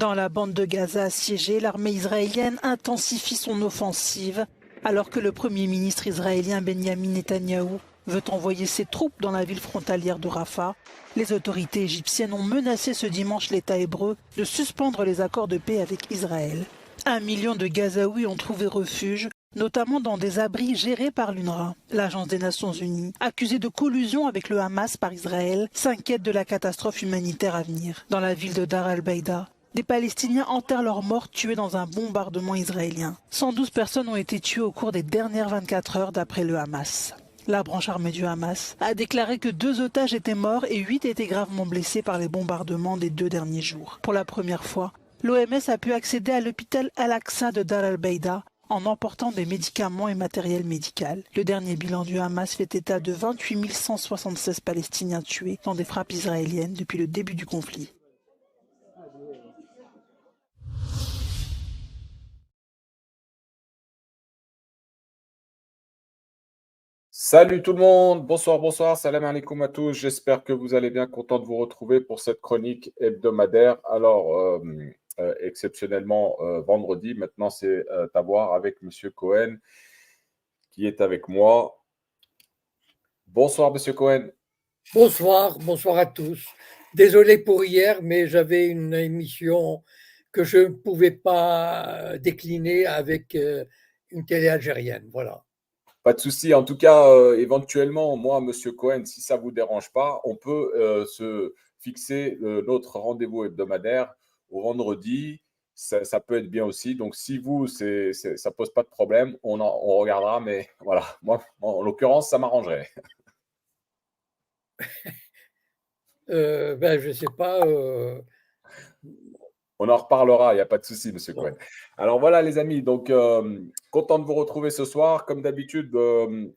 Dans la bande de Gaza assiégée, l'armée israélienne intensifie son offensive alors que le Premier ministre israélien Benjamin Netanyahou veut envoyer ses troupes dans la ville frontalière de Rafah. Les autorités égyptiennes ont menacé ce dimanche l'État hébreu de suspendre les accords de paix avec Israël. 1 million de Gazaouis ont trouvé refuge, notamment dans des abris gérés par l'UNRWA. L'Agence des Nations Unies, accusée de collusion avec le Hamas par Israël, s'inquiète de la catastrophe humanitaire à venir. Dans la ville de Dar al-Baïda, des Palestiniens enterrent leurs morts tués dans un bombardement israélien. 112 personnes ont été tuées au cours des dernières 24 heures d'après le Hamas. La branche armée du Hamas a déclaré que 2 otages étaient morts et 8 étaient gravement blessés par les bombardements des 2 derniers jours. Pour la première fois, l'OMS a pu accéder à l'hôpital Al-Aqsa de Dar al-Baïda en emportant des médicaments et matériel médical. Le dernier bilan du Hamas fait état de 28 176 Palestiniens tués dans des frappes israéliennes depuis le début du conflit. Salut tout le monde, bonsoir, bonsoir, salam alaikum à tous, j'espère que vous allez bien, content de vous retrouver pour cette chronique hebdomadaire. Alors, exceptionnellement, vendredi, maintenant c'est à voir avec Monsieur Cohen qui est avec moi. Bonsoir Monsieur Cohen. Bonsoir, bonsoir à tous. Désolé pour hier, mais j'avais une émission que je ne pouvais pas décliner avec une télé algérienne, voilà. Pas de souci. En tout cas, éventuellement, moi, Monsieur Cohen, si ça vous dérange pas, on peut se fixer notre rendez-vous hebdomadaire au vendredi. Ça peut être bien aussi. Donc, si vous, ça pose pas de problème, on regardera. Mais voilà, moi, en l'occurrence, ça m'arrangerait. Je ne sais pas. On en reparlera, il n'y a pas de souci, Monsieur Bon. Cohen. Alors voilà, les amis, donc content de vous retrouver ce soir. Comme d'habitude,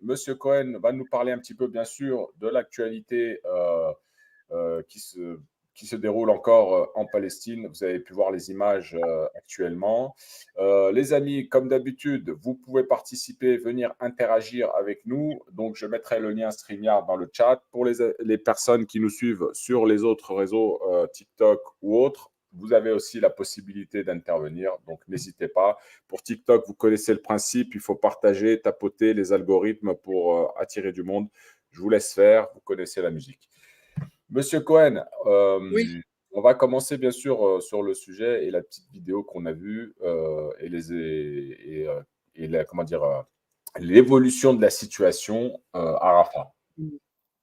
Monsieur Cohen va nous parler un petit peu, bien sûr, de l'actualité qui se déroule encore en Palestine. Vous avez pu voir les images actuellement. Les amis, comme d'habitude, vous pouvez participer, venir interagir avec nous. Donc, je mettrai le lien StreamYard dans le chat. Pour les personnes qui nous suivent sur les autres réseaux, TikTok ou autres, vous avez aussi la possibilité d'intervenir. Donc, n'hésitez pas. Pour TikTok, vous connaissez le principe. Il faut partager, tapoter les algorithmes pour attirer du monde. Je vous laisse faire. Vous connaissez la musique. Monsieur Cohen, Oui. on va commencer bien sûr sur le sujet et la petite vidéo qu'on a vue l'évolution de la situation à Rafah.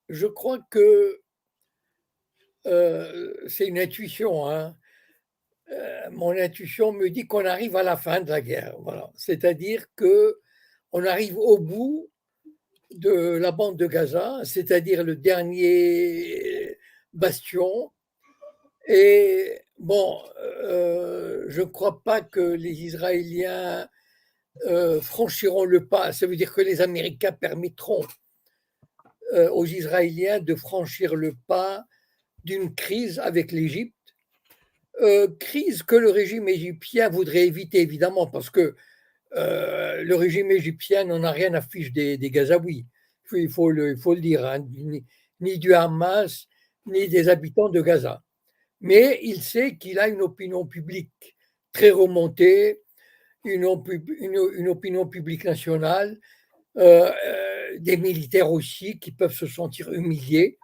Je crois que c'est une intuition, hein. Mon intuition me dit qu'on arrive à la fin de la guerre, voilà. C'est-à-dire que on arrive au bout de la bande de Gaza, c'est-à-dire le dernier bastion. Et bon, je ne crois pas que les Israéliens franchiront le pas. Ça veut dire que les Américains permettront aux Israéliens de franchir le pas d'une crise avec l'Égypte. Crise que le régime égyptien voudrait éviter, évidemment, parce que le régime égyptien n'en a rien à fiche des Gazaouis. Il faut le dire, hein, ni du Hamas, ni des habitants de Gaza. Mais il sait qu'il a une opinion publique très remontée, une opinion publique nationale, des militaires aussi qui peuvent se sentir humiliés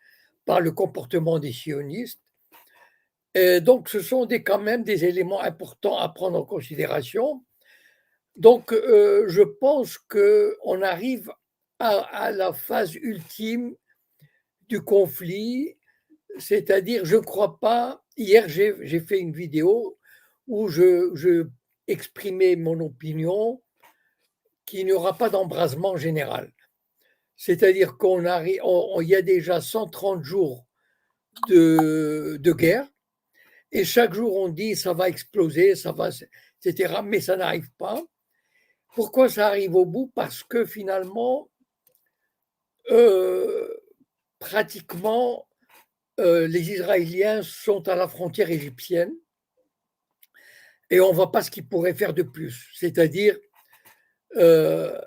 par le comportement des sionistes. Donc, ce sont quand même des éléments importants à prendre en considération. Donc, je pense qu'on arrive à la phase ultime du conflit, c'est-à-dire, je ne crois pas. Hier, j'ai fait une vidéo où je exprimais mon opinion qu'il n'y aura pas d'embrasement général. C'est-à-dire il y a déjà 130 jours de guerre, et chaque jour on dit ça va exploser, ça va, etc. Mais ça n'arrive pas. Pourquoi ça arrive au bout? Parce que finalement, pratiquement, les Israéliens sont à la frontière égyptienne et on ne voit pas ce qu'ils pourraient faire de plus. C'est-à-dire, le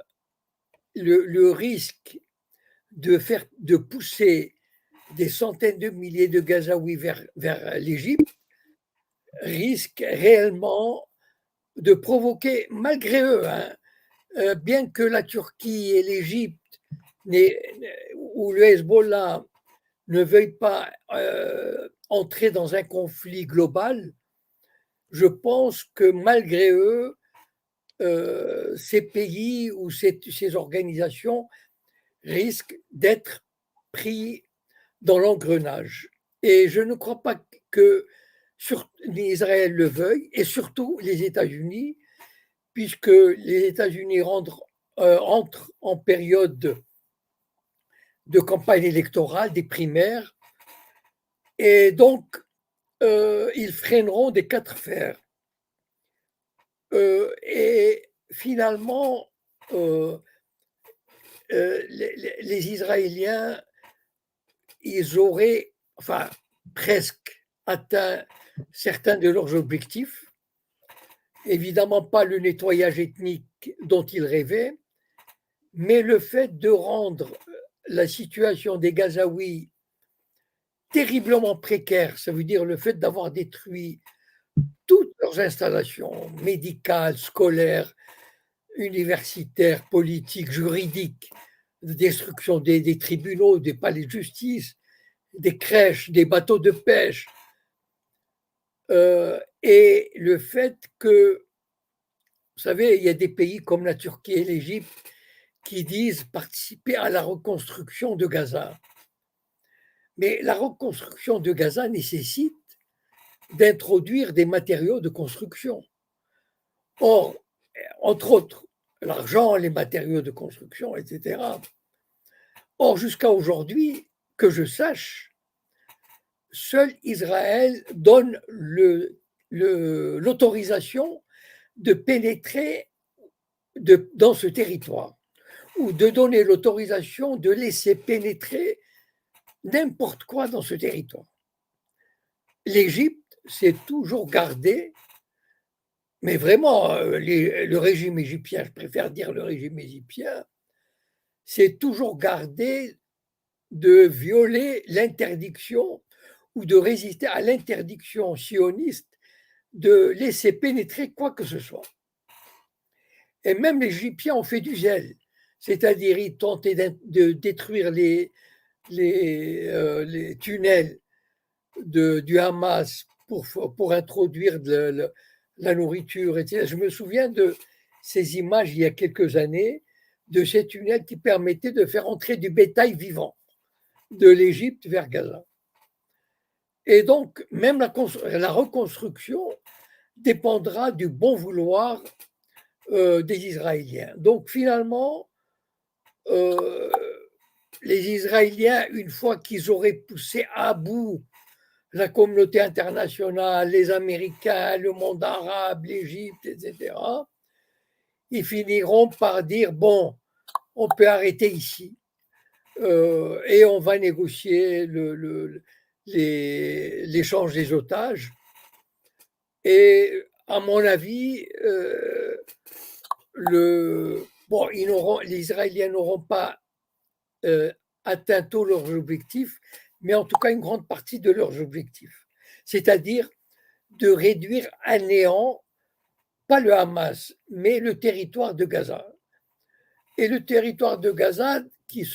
risque de pousser des centaines de milliers de Gazaouis vers l'Égypte risque réellement de provoquer, malgré eux, hein, bien que la Turquie et l'Égypte ou le Hezbollah ne veuillent pas entrer dans un conflit global, je pense que malgré eux, ces pays ou ces organisations risquent d'être pris dans l'engrenage. Et je ne crois pas que Israël le veuille, et surtout les États-Unis, puisque les États-Unis entrent en période de campagne électorale, des primaires, et donc ils freineront des quatre fers. Et finalement, les Israéliens, ils auraient, enfin, presque atteint certains de leurs objectifs. Évidemment pas le nettoyage ethnique dont ils rêvaient, mais le fait de rendre la situation des Gazaouis terriblement précaire, ça veut dire le fait d'avoir détruit toutes leurs installations médicales, scolaires, universitaires, politiques, juridiques, de destruction des tribunaux, des palais de justice, des crèches, des bateaux de pêche, et le fait que, vous savez, il y a des pays comme la Turquie et l'Égypte qui disent participer à la reconstruction de Gaza. Mais la reconstruction de Gaza nécessite d'introduire des matériaux de construction. Or, entre autres, l'argent, les matériaux de construction, etc. Or, jusqu'à aujourd'hui, que je sache, seul Israël donne l'autorisation de pénétrer dans ce territoire, ou de donner l'autorisation de laisser pénétrer n'importe quoi dans ce territoire. L'Égypte s'est toujours gardée, mais vraiment, le régime égyptien, je préfère dire le régime égyptien, s'est toujours gardé de violer l'interdiction ou de résister à l'interdiction sioniste de laisser pénétrer quoi que ce soit. Et même les Égyptiens ont fait du zèle, c'est-à-dire ils tentaient de détruire les tunnels du Hamas pour introduire la nourriture, etc. Je me souviens de ces images il y a quelques années, de ces tunnels qui permettaient de faire entrer du bétail vivant de l'Égypte vers Gaza. Et donc, même la reconstruction dépendra du bon vouloir des Israéliens. Donc, finalement, les Israéliens, une fois qu'ils auraient poussé à bout la communauté internationale, les Américains, le monde arabe, l'Égypte, etc., ils finiront par dire, bon, on peut arrêter ici et on va négocier l'échange des otages. Et à mon avis, les Israéliens n'auront pas atteint tous leurs objectifs, mais en tout cas une grande partie de leurs objectifs. C'est-à-dire de réduire à néant, pas le Hamas, mais le territoire de Gaza. Et le territoire de Gaza qui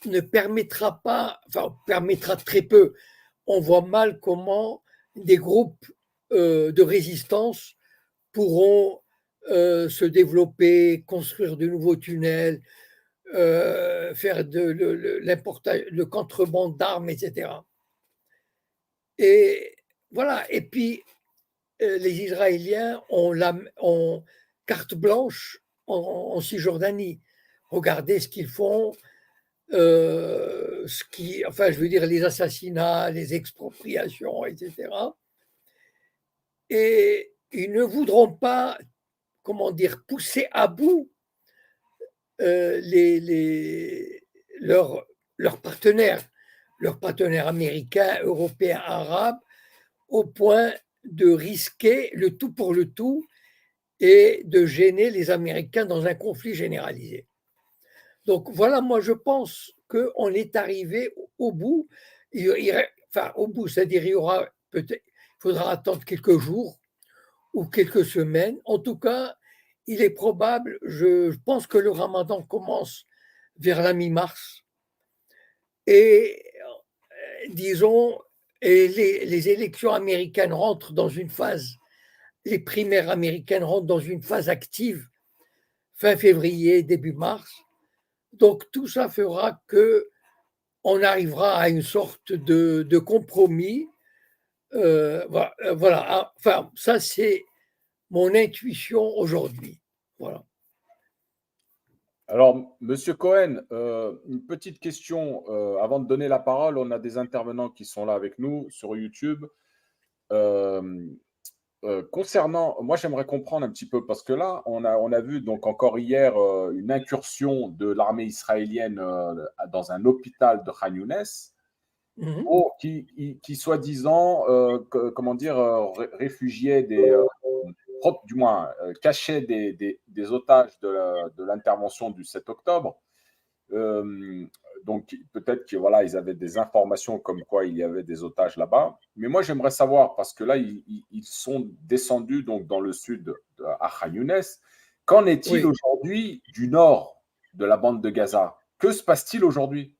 ne permettra pas, enfin permettra très peu. On voit mal comment des groupes de résistance pourront se développer, construire de nouveaux tunnels, faire le contrebande d'armes, etc. Et voilà. Et puis, les Israéliens ont carte blanche en Cisjordanie. Regardez ce qu'ils font, enfin, je veux dire, les assassinats, les expropriations, etc. Et ils ne voudront pas, comment dire, pousser à bout leurs partenaires américains, européens, arabes, au point de risquer le tout pour le tout et de gêner les Américains dans un conflit généralisé. Donc voilà, moi je pense qu'on est arrivé au bout. enfin au bout, c'est-à-dire il faudra attendre quelques jours ou quelques semaines. En tout cas, il est probable, je pense que le Ramadan commence vers la mi-mars et disons, et les élections américaines rentrent dans une phase, les primaires américaines rentrent dans une phase active fin février, début mars. Donc tout ça fera que on arrivera à une sorte de compromis. Voilà. Enfin, ça c'est mon intuition aujourd'hui. Voilà. Alors, Monsieur Cohen, une petite question avant de donner la parole. On a des intervenants qui sont là avec nous sur YouTube. Euh, Concernant, moi j'aimerais comprendre un petit peu parce que là, on a vu donc encore hier une incursion de l'armée israélienne dans un hôpital de Khan Younes qui soi-disant, comment dire, réfugiait du moins, cachait des otages de l'intervention du 7 octobre. Euh, donc peut-être que voilà, ils avaient des informations comme quoi il y avait des otages là-bas. Mais moi j'aimerais savoir parce que là ils sont descendus donc dans le sud à Khan Younes. Qu'en est-il aujourd'hui du nord de la bande de Gaza? Que se passe-t-il aujourd'hui?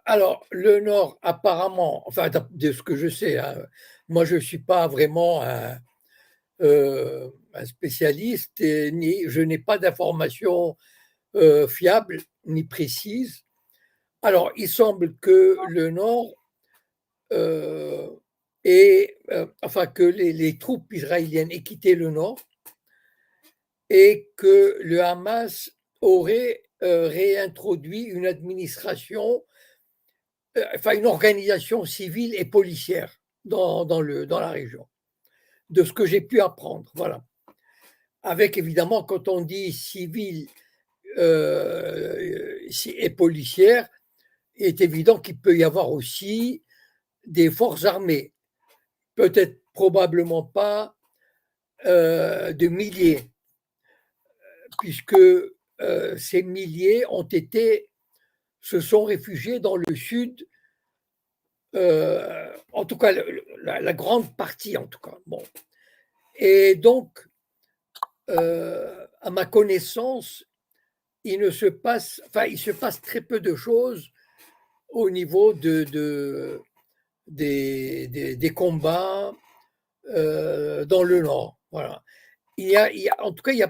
Alors, le Nord, apparemment, enfin, de ce que je sais, hein, moi je ne suis pas vraiment un spécialiste et je n'ai pas d'informations fiables ni précises. Alors, il semble que le Nord enfin que les troupes israéliennes aient quitté le Nord et que le Hamas aurait réintroduit une administration, enfin une organisation civile et policière dans la région, de ce que j'ai pu apprendre. Voilà. Avec évidemment, quand on dit civile et policière, il est évident qu'il peut y avoir aussi des forces armées, peut-être probablement pas de milliers, puisque ces milliers se sont réfugiés dans le sud, en tout cas la grande partie en tout cas. Bon. Et donc, à ma connaissance, il se passe très peu de choses au niveau des combats dans le Nord. Voilà. En tout cas, il n'y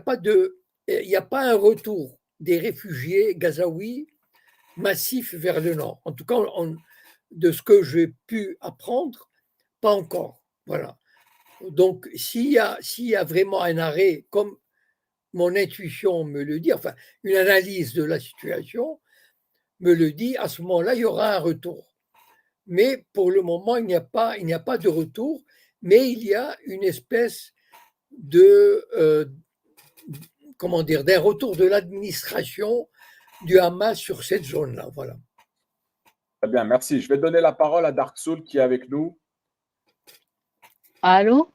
a pas un retour des réfugiés gazaouis massif vers le Nord. En tout cas, de ce que j'ai pu apprendre, pas encore. Voilà. Donc, s'il y a vraiment un arrêt, comme mon intuition me le dit, enfin, une analyse de la situation me le dit, à ce moment-là, il y aura un retour. Mais pour le moment, il n'y a pas de retour, mais il y a une espèce comment dire, d'un retour de l'administration du Hamas sur cette zone-là. Voilà. Très bien, merci. Je vais donner la parole à Dark Soul qui est avec nous. Allô?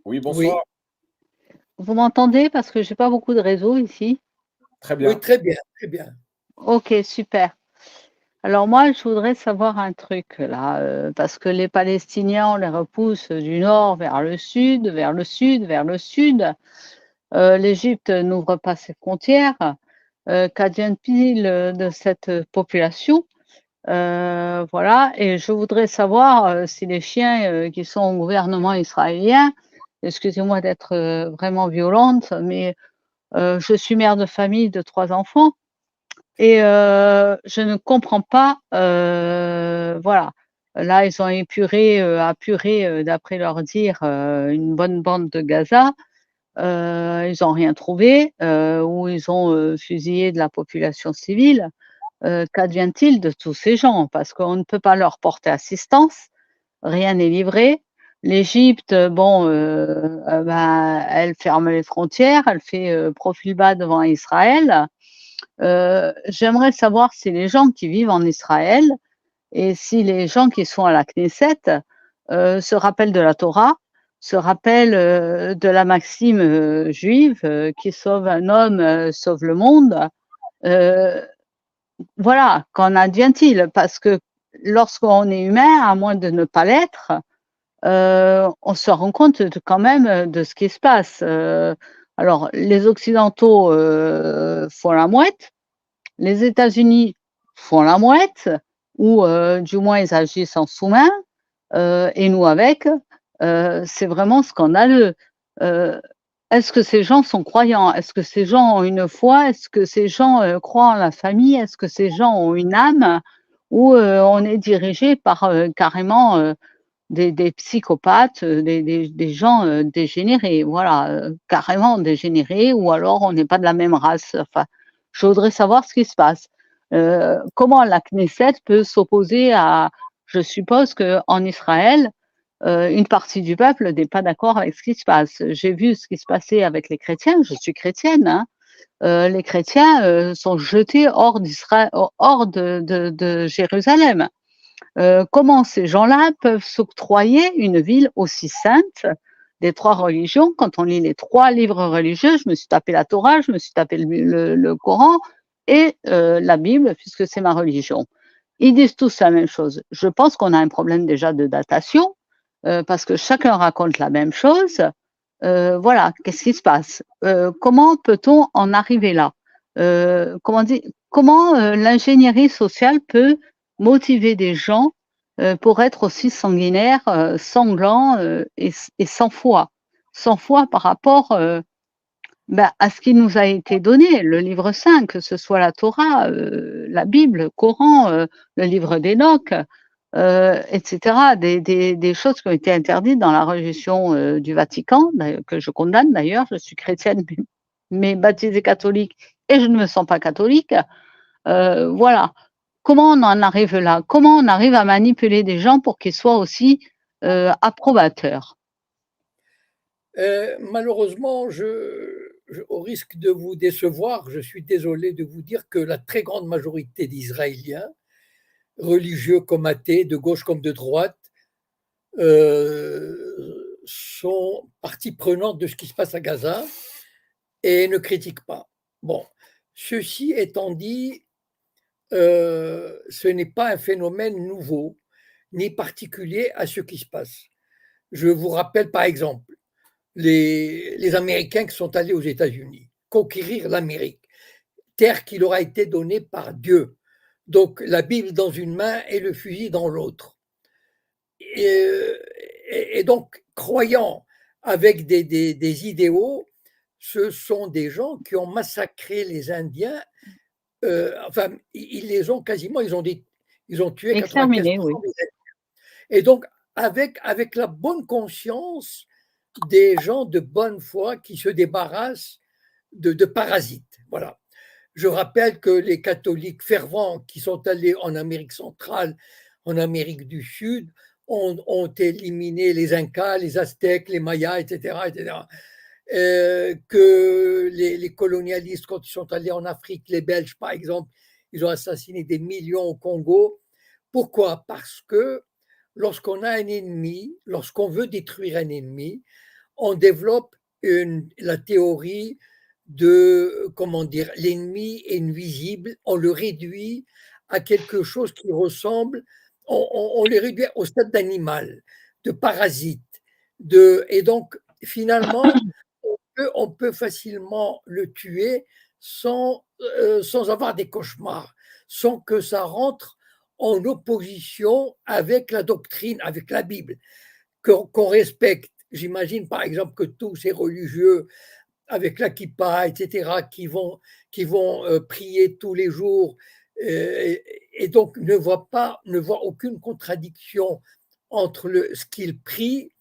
Oui, bonsoir. Oui. Vous m'entendez parce que je n'ai pas beaucoup de réseau ici. Très bien. Oui, très bien, très bien. Ok, super. Alors moi, je voudrais savoir un truc là, parce que les Palestiniens, on les repousse du nord vers le sud, vers le sud, vers le sud. L'Égypte n'ouvre pas ses frontières. Qu'advient-il de cette population? Voilà, et je voudrais savoir si les chiens qui sont au gouvernement israélien, excusez-moi d'être vraiment violente, mais je suis mère de famille de 3 enfants et je ne comprends pas, voilà. Là, ils ont apuré, d'après leur dire, une bonne bande de Gaza. Ils n'ont rien trouvé, ou ils ont fusillé de la population civile. Qu'advient-il de tous ces gens? Parce qu'on ne peut pas leur porter assistance, rien n'est livré. L'Égypte, bon, elle ferme les frontières, elle fait profil bas devant Israël. J'aimerais savoir si les gens qui vivent en Israël et si les gens qui sont à la Knesset se rappellent de la Torah, se rappellent de la maxime juive qui sauve un homme, sauve le monde. Voilà, qu'en advient-il? Parce que lorsqu'on est humain, à moins de ne pas l'être, on se rend compte quand même de ce qui se passe. Alors, les Occidentaux font la mouette, les États-Unis font la mouette, ou du moins ils agissent en sous-main, et nous avec. C'est vraiment scandaleux. Est-ce que ces gens sont croyants? Est-ce que ces gens ont une foi? Est-ce que ces gens croient en la famille? Est-ce que ces gens ont une âme? Ou on est dirigé par carrément des psychopathes, des gens dégénérés, voilà, carrément dégénérés, ou alors on n'est pas de la même race. Enfin, je voudrais savoir ce qui se passe. Comment la Knesset peut s'opposer à... Je suppose qu'en Israël, une partie du peuple n'est pas d'accord avec ce qui se passe. J'ai vu ce qui se passait avec les chrétiens, je suis chrétienne, hein. Les chrétiens sont jetés hors d'Israël, hors de Jérusalem. Comment ces gens-là peuvent s'octroyer une ville aussi sainte des trois religions? Quand on lit les trois livres religieux, je me suis tapé la Torah, je me suis tapé le Coran et la Bible, puisque c'est ma religion. Ils disent tous la même chose. Je pense qu'on a un problème déjà de datation, parce que chacun raconte la même chose. Voilà, qu'est-ce qui se passe? Comment peut-on en arriver là? Comment l'ingénierie sociale peut motiver des gens pour être aussi sanguinaires, sanglants et sans foi? Sans foi par rapport à ce qui nous a été donné, le livre saint, que ce soit la Torah, la Bible, le Coran, le livre d'Enoch, etc. Des choses qui ont été interdites dans la religion du Vatican, que je condamne d'ailleurs. Je suis chrétienne, mais baptisée catholique, et je ne me sens pas catholique. Voilà. Comment on en arrive là? Comment on arrive à manipuler des gens pour qu'ils soient aussi approbateurs? Malheureusement, au risque de vous décevoir, je suis désolé de vous dire que la très grande majorité d'Israéliens, religieux comme athées, de gauche comme de droite, sont partie prenante de ce qui se passe à Gaza et ne critiquent pas. Bon, ceci étant dit, ce n'est pas un phénomène nouveau ni particulier à ce qui se passe. Je vous rappelle par exemple les Américains qui sont allés aux États-Unis conquérir l'Amérique, terre qui leur a été donnée par Dieu. Donc la Bible dans une main et le fusil dans l'autre. Et donc, croyant avec des idéaux, ce sont des gens qui ont massacré les Indiens. Enfin, ils les ont quasiment, ils ont tué 95% Exterminés, oui. des Indiens. Et donc, avec la bonne conscience des gens de bonne foi qui se débarrassent de parasites. Voilà. Je rappelle que les catholiques fervents qui sont allés en Amérique centrale, en Amérique du Sud, ont éliminé les Incas, les Aztèques, les Mayas, etc. etc. Que les colonialistes, quand ils sont allés en Afrique, les Belges par exemple, ils ont assassiné des millions au Congo. Pourquoi? Parce que lorsqu'on a un ennemi, lorsqu'on veut détruire un ennemi, on développe la théorie de, comment dire, l'ennemi est nuisible, on le réduit à quelque chose qui ressemble, on le réduit au stade d'animal, de parasite, et donc finalement, on peut facilement le tuer sans avoir des cauchemars, sans que ça rentre en opposition avec la doctrine, avec la Bible, qu'on respecte. J'imagine par exemple que tous ces religieux avec la kippa, etc., qui vont prier tous les jours et donc ne voient aucune contradiction entre ce qu'ils prient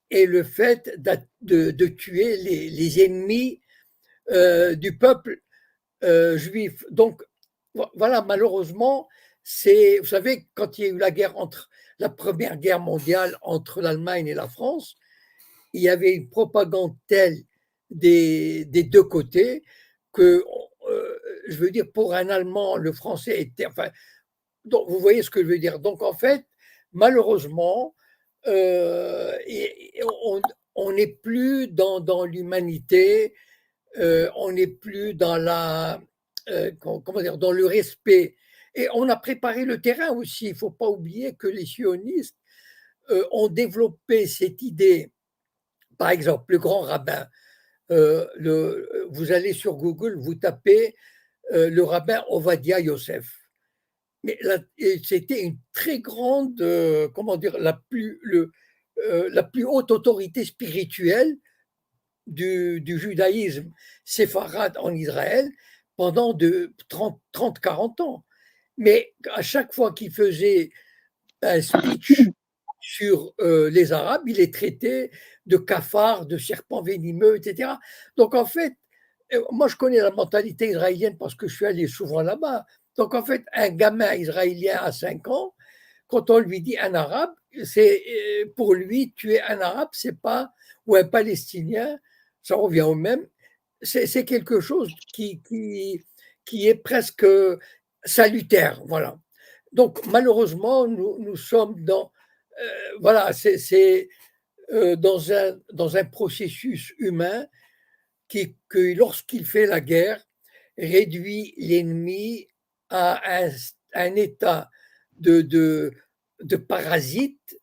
et le fait de tuer les ennemis du peuple juif. Donc voilà, malheureusement, vous savez, quand il y a eu la Première Guerre mondiale entre l'Allemagne et la France, il y avait une propagande telle des deux côtés que, je veux dire, pour un Allemand, le français était. Enfin, donc, vous voyez ce que je veux dire. Donc, en fait, malheureusement, on n'est plus dans l'humanité, on n'est plus dans comment dire, dans le respect Et on a préparé le terrain aussi. Il ne faut pas oublier que les sionistes ont développé cette idée. Par exemple, le grand rabbin, vous allez sur Google, vous tapez le rabbin Ovadia Yosef. Mais c'était une très grande, comment dire, la plus haute autorité spirituelle du judaïsme séfarade en Israël pendant de 30-40 ans. Mais à chaque fois qu'il faisait un speech sur les Arabes, il est traité de cafards, de serpents venimeux, etc. Donc en fait, moi je connais la mentalité israélienne parce que je suis allé souvent là-bas. Donc en fait, un gamin israélien à 5 ans, quand on lui dit un Arabe, c'est pour lui, tuer un Arabe, c'est pas, ou un Palestinien, ça revient au même, c'est quelque chose qui est presque salutaire. Voilà. Donc, malheureusement, nous sommes dans, voilà, c'est dans un processus humain que lorsqu'il fait la guerre, réduit l'ennemi à un état de parasite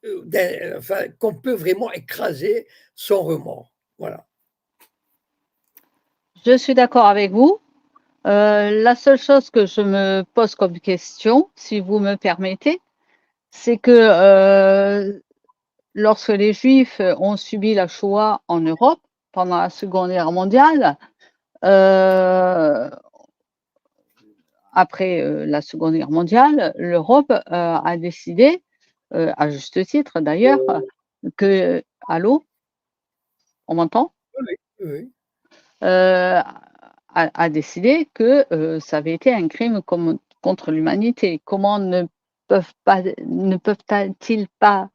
enfin, qu'on peut vraiment écraser sans remords. Voilà. Je suis d'accord avec vous. La seule chose que je me pose comme question, si vous me permettez, c'est que lorsque les Juifs ont subi la Shoah en Europe pendant la Seconde Guerre mondiale, après la Seconde Guerre mondiale, l'Europe a décidé, à juste titre d'ailleurs, que… Allô? On m'entend? Oui, oui. A décidé que ça avait été un crime contre l'humanité. Comment ne peuvent-ils pas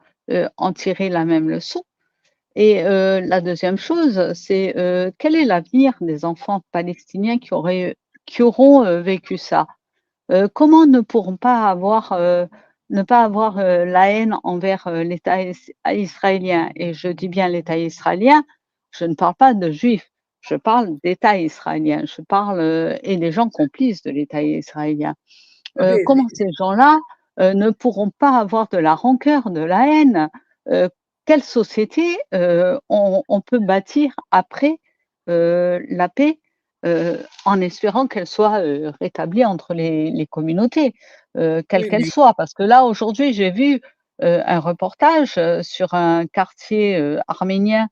en tirer la même leçon? Et la deuxième chose, c'est quel est l'avenir des enfants palestiniens qui auront vécu ça? Comment ne pourront pas avoir ne pas avoir la haine envers l'État israélien? Et je dis bien l'État israélien, je ne parle pas de juifs, je parle d'État israélien, je parle et des gens complices de l'État israélien. Comment ces gens-là ne pourront pas avoir de la rancœur, de la haine? Quelle société on peut bâtir après la paix en espérant qu'elle soit rétablie entre les communautés, quelles qu'elles soient? Parce que là, aujourd'hui, j'ai vu un reportage sur un quartier arménien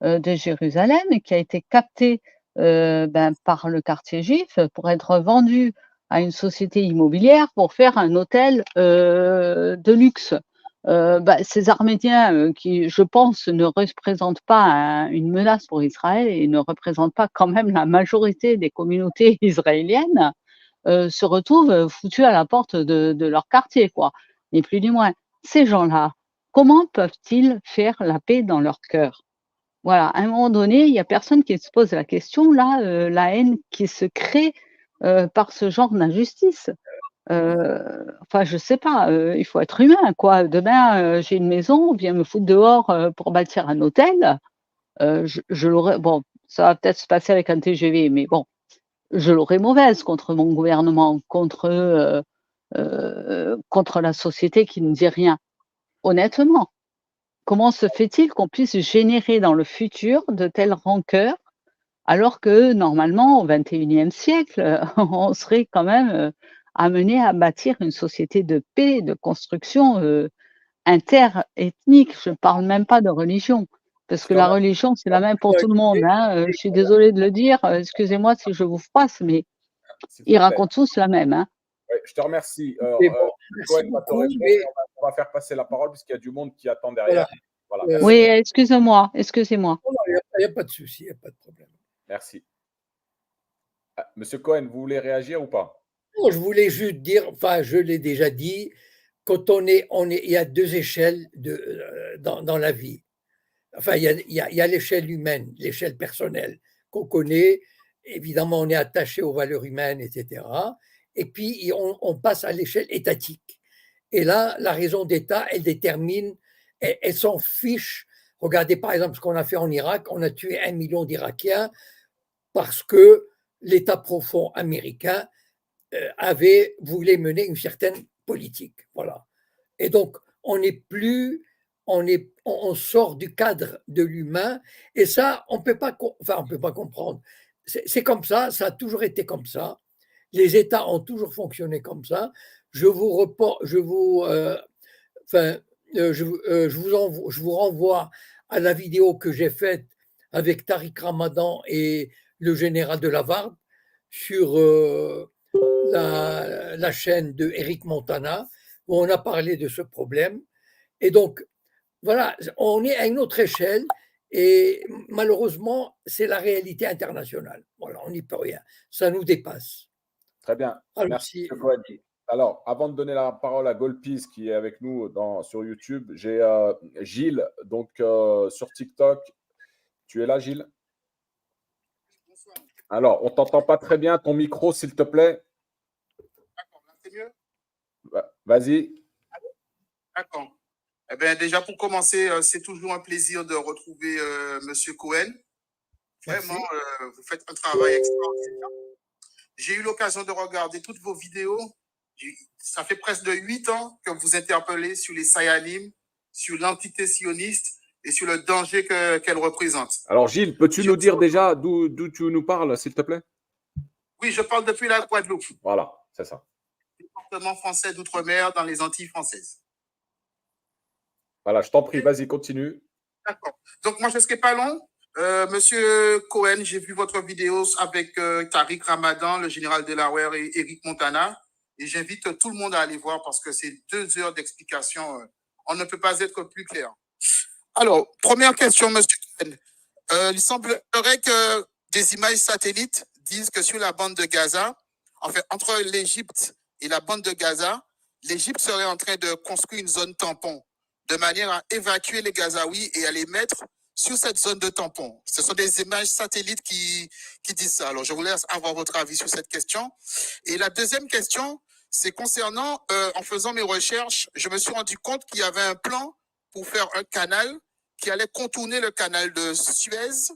de Jérusalem qui a été capté par le quartier juif pour être vendu à une société immobilière pour faire un hôtel de luxe. Ces Arméniens qui, je pense, ne représentent pas une menace pour Israël et ne représentent pas quand même la majorité des communautés israéliennes, se retrouvent foutus à la porte de leur quartier, quoi, ni plus ni moins. Ces gens-là, comment peuvent-ils faire la paix dans leur cœur? Voilà, à un moment donné, il n'y a personne qui se pose la question, là, la haine qui se crée par ce genre d'injustice. Enfin, je sais pas, il faut être humain, quoi. Demain, j'ai une maison, on vient me foutre dehors pour bâtir un hôtel, je l'aurais, bon, ça va peut-être se passer avec un TGV, mais bon, je l'aurais mauvaise contre mon gouvernement, contre la société qui ne dit rien. Honnêtement, comment se fait-il qu'on puisse générer dans le futur de telles rancœurs alors que normalement au XXIe siècle, on serait quand même amené à bâtir une société de paix, de construction interethnique. Je ne parle même pas de religion, parce que la religion, c'est la même pour tout le monde. Hein. Je suis désolée de le dire, excusez-moi si je vous froisse, mais ils racontent tous la même. Hein. Ouais, je te remercie. Merci beaucoup, mais… on va faire passer la parole puisqu'il y a du monde qui attend derrière. Voilà. Voilà, Oui, excusez-moi. Il n'y a pas de souci, il n'y a pas de problème. Merci. Monsieur Cohen, vous voulez réagir ou pas? Non, je voulais juste dire, enfin, je l'ai déjà dit, quand il y a deux échelles dans la vie. Enfin, il y a l'échelle humaine, l'échelle personnelle qu'on connaît. Évidemment, on est attaché aux valeurs humaines, etc. Et puis, on passe à l'échelle étatique. Et là, la raison d'État, elle détermine, elle s'en fiche. Regardez par exemple ce qu'on a fait en Irak. On a tué 1 million d'Irakiens parce que l'État profond américain voulait mener une certaine politique. Voilà. Et donc, on n'est plus, on sort du cadre de l'humain, et ça, on peut pas comprendre. C'est comme ça a toujours été comme ça. Les États ont toujours fonctionné comme ça. Je vous renvoie à la vidéo que j'ai faite avec Tariq Ramadan et le général de Lavarde sur la chaîne de Eric Montana, où on a parlé de ce problème. Et donc, voilà, on est à une autre échelle et malheureusement, c'est la réalité internationale. Voilà, on n'y peut rien. Ça nous dépasse. Très bien. Alors, Merci, M. Cohen. Alors, avant de donner la parole à Golpis qui est avec nous sur YouTube, j'ai Gilles, donc sur TikTok. Tu es là, Gilles? Bonsoir. Alors, on ne t'entend pas très bien. Ton micro, s'il te plaît. D'accord, là c'est mieux? Vas-y. D'accord. Eh bien, déjà, pour commencer, c'est toujours un plaisir de retrouver Monsieur Cohen. Vraiment, vous faites un travail extraordinaire. J'ai eu l'occasion de regarder toutes vos vidéos. Ça fait presque de 8 ans que vous interpellez sur les Sayanim, sur l'entité sioniste et sur le danger qu'elle représente. Alors, Gilles, peux-tu nous dire déjà d'où tu nous parles, s'il te plaît? Oui, je parle depuis la Guadeloupe. Voilà, c'est ça. Département français d'outre-mer dans les Antilles françaises. Voilà, je t'en prie, vas-y, continue. D'accord. Donc, moi, je ne serai pas long. Monsieur Cohen, j'ai vu votre vidéo avec Tariq Ramadan, le général Delaware et Eric Montana. Et j'invite tout le monde à aller voir parce que c'est 2 heures d'explication. On ne peut pas être plus clair. Alors, première question, monsieur Cohen. Il semblerait que des images satellites disent que sur la bande de Gaza, en fait, entre l'Égypte et la bande de Gaza, l'Égypte serait en train de construire une zone tampon de manière à évacuer les Gazaouis et à les mettre sur cette zone de tampon. Ce sont des images satellites qui disent ça. Alors, je vous laisse avoir votre avis sur cette question. Et la deuxième question, c'est concernant, en faisant mes recherches, je me suis rendu compte qu'il y avait un plan pour faire un canal qui allait contourner le canal de Suez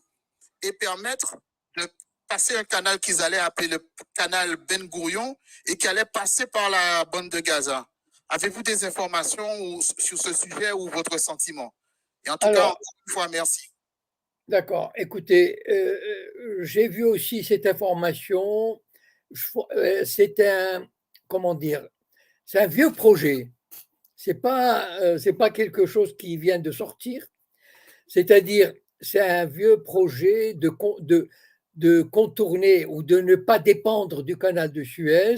et permettre de passer un canal qu'ils allaient appeler le canal Ben Gourion et qui allait passer par la bande de Gaza. Avez-vous des informations sur ce sujet ou votre sentiment? Et en tout cas, encore une fois, merci. D'accord. Écoutez, j'ai vu aussi cette information. C'est comment dire, c'est un vieux projet. C'est pas quelque chose qui vient de sortir. C'est-à-dire, c'est un vieux projet de contourner ou de ne pas dépendre du canal de Suez,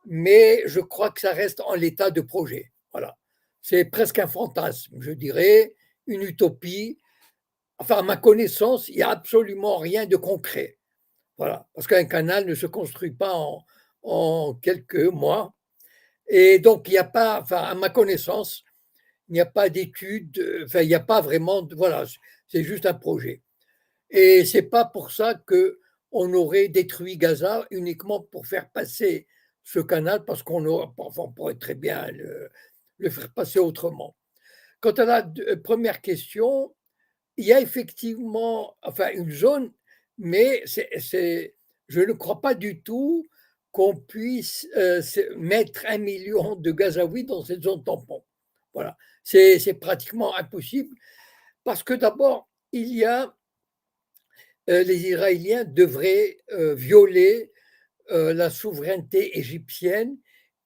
mais je crois que ça reste en l'état de projet. Voilà. C'est presque un fantasme, je dirais, une utopie. Enfin, à ma connaissance, il n'y a absolument rien de concret. Voilà. Parce qu'un canal ne se construit pas en quelques mois. Et donc, il n'y a pas, enfin, à ma connaissance, il n'y a pas d'études, enfin, il n'y a pas vraiment, voilà, c'est juste un projet. Et c'est pas pour ça qu'on aurait détruit Gaza uniquement pour faire passer ce canal, parce on pourrait très bien le faire passer autrement. Quant à la première question, il y a effectivement, enfin, une zone, mais je ne crois pas du tout qu'on puisse mettre 1 million de Gazaouis dans cette zone tampon. Voilà, c'est pratiquement impossible parce que d'abord, les Israéliens devraient violer la souveraineté égyptienne,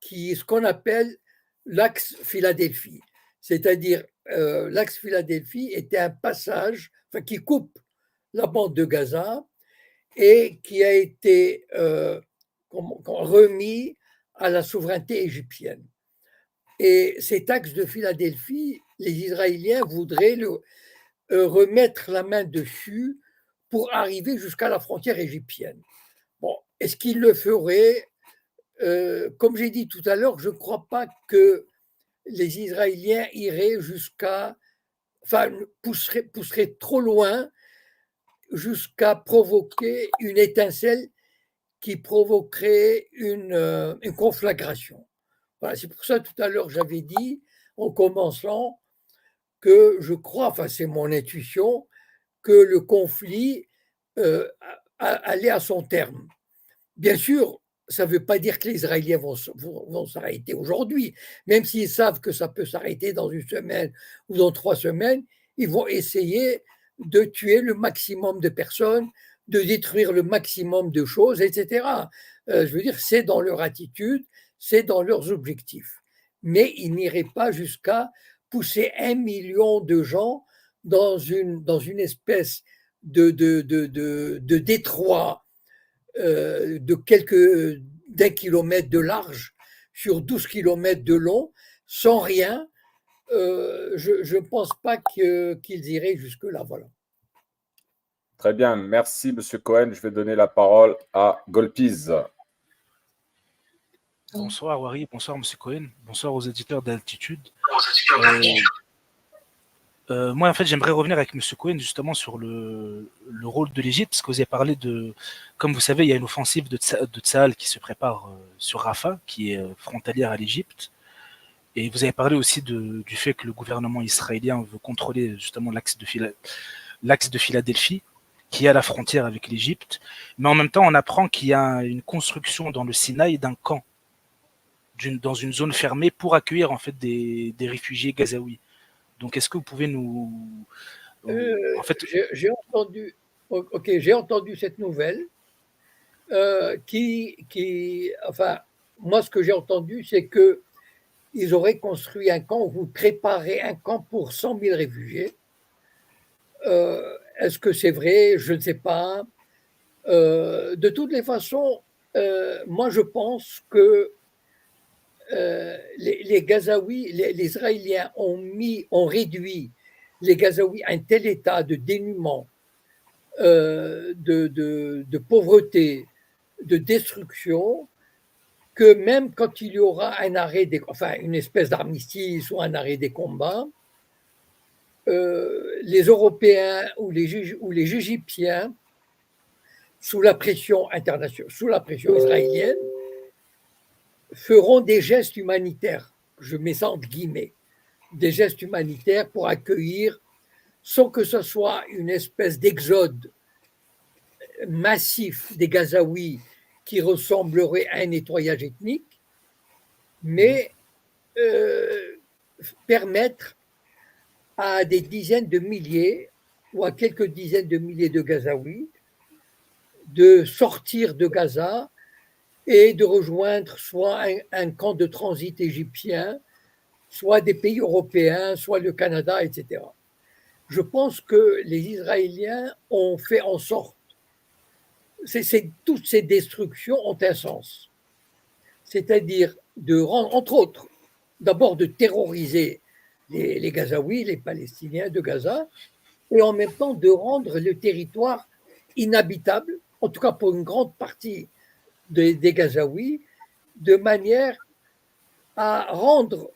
qui est ce qu'on appelle l'axe Philadelphie. C'est-à-dire, l'axe Philadelphie était un passage qui coupe la bande de Gaza et qui a été remis à la souveraineté égyptienne. Et cet axe de Philadelphie, les Israéliens voudraient remettre la main dessus pour arriver jusqu'à la frontière égyptienne. Bon, est-ce qu'ils le feraient? Comme j'ai dit tout à l'heure, je ne crois pas que les Israéliens iraient pousseraient trop loin jusqu'à provoquer une étincelle qui provoquerait une conflagration. Voilà, c'est pour ça tout à l'heure j'avais dit en commençant que je crois, enfin c'est mon intuition, que le conflit allait à son terme. Bien sûr, ça ne veut pas dire que les Israéliens vont s'arrêter aujourd'hui. Même s'ils savent que ça peut s'arrêter dans une semaine ou dans 3 semaines, ils vont essayer de tuer le maximum de personnes, de détruire le maximum de choses, etc. Je veux dire, c'est dans leur attitude, c'est dans leurs objectifs. Mais ils n'iraient pas jusqu'à pousser 1 million de gens dans une espèce de détroit d'un kilomètre de large sur 12 kilomètres de long, sans rien. Je ne pense pas qu'ils iraient jusque-là. Voilà. Très bien, merci Monsieur Cohen. Je vais donner la parole à Golpiz. Bonsoir Wari, bonsoir Monsieur Cohen, bonsoir aux éditeurs d'Altitude. Moi, en fait, j'aimerais revenir avec Monsieur Cohen justement sur le rôle de l'Égypte, parce que vous avez parlé de, comme vous savez, il y a une offensive de Tsahal qui se prépare sur Rafah, qui est frontalière à l'Égypte. Et vous avez parlé aussi du fait que le gouvernement israélien veut contrôler justement l'axe de Philadelphie, qui est à la frontière avec l'Égypte. Mais en même temps, on apprend qu'il y a une construction dans le Sinaï d'un camp, dans une zone fermée pour accueillir en fait des réfugiés gazaouis. Donc, est-ce que vous pouvez nous... En fait, j'ai entendu cette nouvelle enfin, moi, ce que j'ai entendu, c'est que ils auraient construit un camp, vous préparez un camp pour 100 000 réfugiés. Est-ce que c'est vrai? Je ne sais pas. De toutes les façons, moi, je pense que les Gazaouis, les Israéliens ont réduit les Gazaouis à un tel état de dénuement, de pauvreté, de destruction, que même quand il y aura un arrêt, une espèce d'armistice ou un arrêt des combats, les Européens ou les Égyptiens, sous la pression internationale, sous la pression israélienne, feront des gestes humanitaires, je mets ça entre guillemets, des gestes humanitaires pour accueillir, sans que ce soit une espèce d'exode massif des Gazaouis qui ressemblerait à un nettoyage ethnique, mais permettre à des dizaines de milliers ou à quelques dizaines de milliers de Gazaouis de sortir de Gaza et de rejoindre soit un camp de transit égyptien, soit des pays européens, soit le Canada, etc. Je pense que les Israéliens ont fait en sorte, toutes ces destructions ont un sens. C'est-à-dire de rendre, entre autres, d'abord de terroriser les Gazaouis, les Palestiniens de Gaza, et en même temps de rendre le territoire inhabitable, en tout cas pour une grande partie des Gazaouis, de manière à rendre,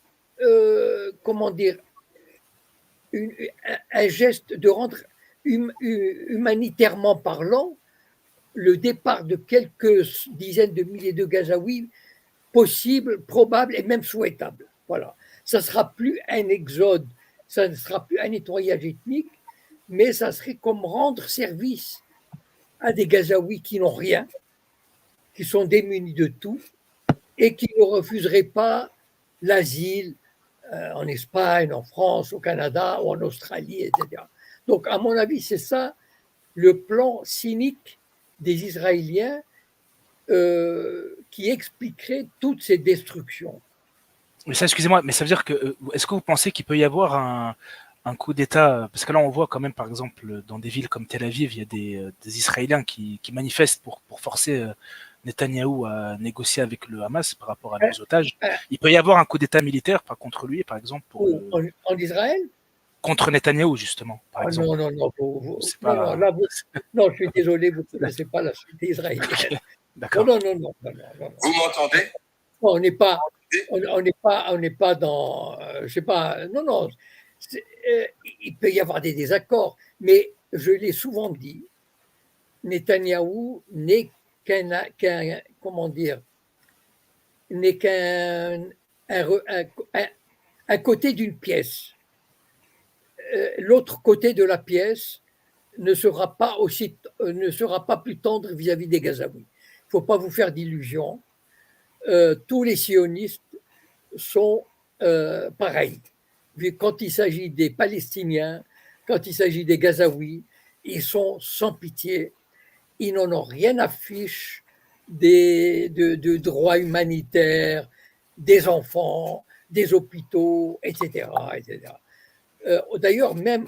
un geste de rendre humanitairement parlant le départ de quelques dizaines de milliers de Gazaouis possible, probable et même souhaitable. Voilà. Ça ne sera plus un exode, ça ne sera plus un nettoyage ethnique, mais ça serait comme rendre service à des Gazaouis qui n'ont rien, qui sont démunis de tout et qui ne refuseraient pas l'asile en Espagne, en France, au Canada ou en Australie, etc. Donc, à mon avis, c'est ça le plan cynique des Israéliens qui expliquerait toutes ces destructions. Mais ça, excusez-moi, mais ça veut dire que, est-ce que vous pensez qu'il peut y avoir un coup d'État, parce que là on voit quand même par exemple dans des villes comme Tel Aviv, il y a des Israéliens qui manifestent pour forcer Netanyahou à négocier avec le Hamas par rapport à leurs otages. Il peut y avoir un coup d'État militaire contre lui, par exemple, en Israël? Contre Netanyahou, justement, par exemple. Non, non, je suis désolé, vous ne connaissez pas la société israélienne. Okay. D'accord. Non. Vous m'entendez? On n'est pas dans, je sais pas, non, il peut y avoir des désaccords, mais je l'ai souvent dit, Netanyahou n'est un côté d'une pièce. L'autre côté de la pièce ne sera pas plus tendre vis-à-vis des Gazaouis. Il faut pas vous faire d'illusions. Tous les sionistes sont pareils. Quand il s'agit des Palestiniens, quand il s'agit des Gazaouis, ils sont sans pitié. Ils n'en ont rien à fiche de droits humanitaires, des enfants, des hôpitaux, etc. etc. D'ailleurs, même,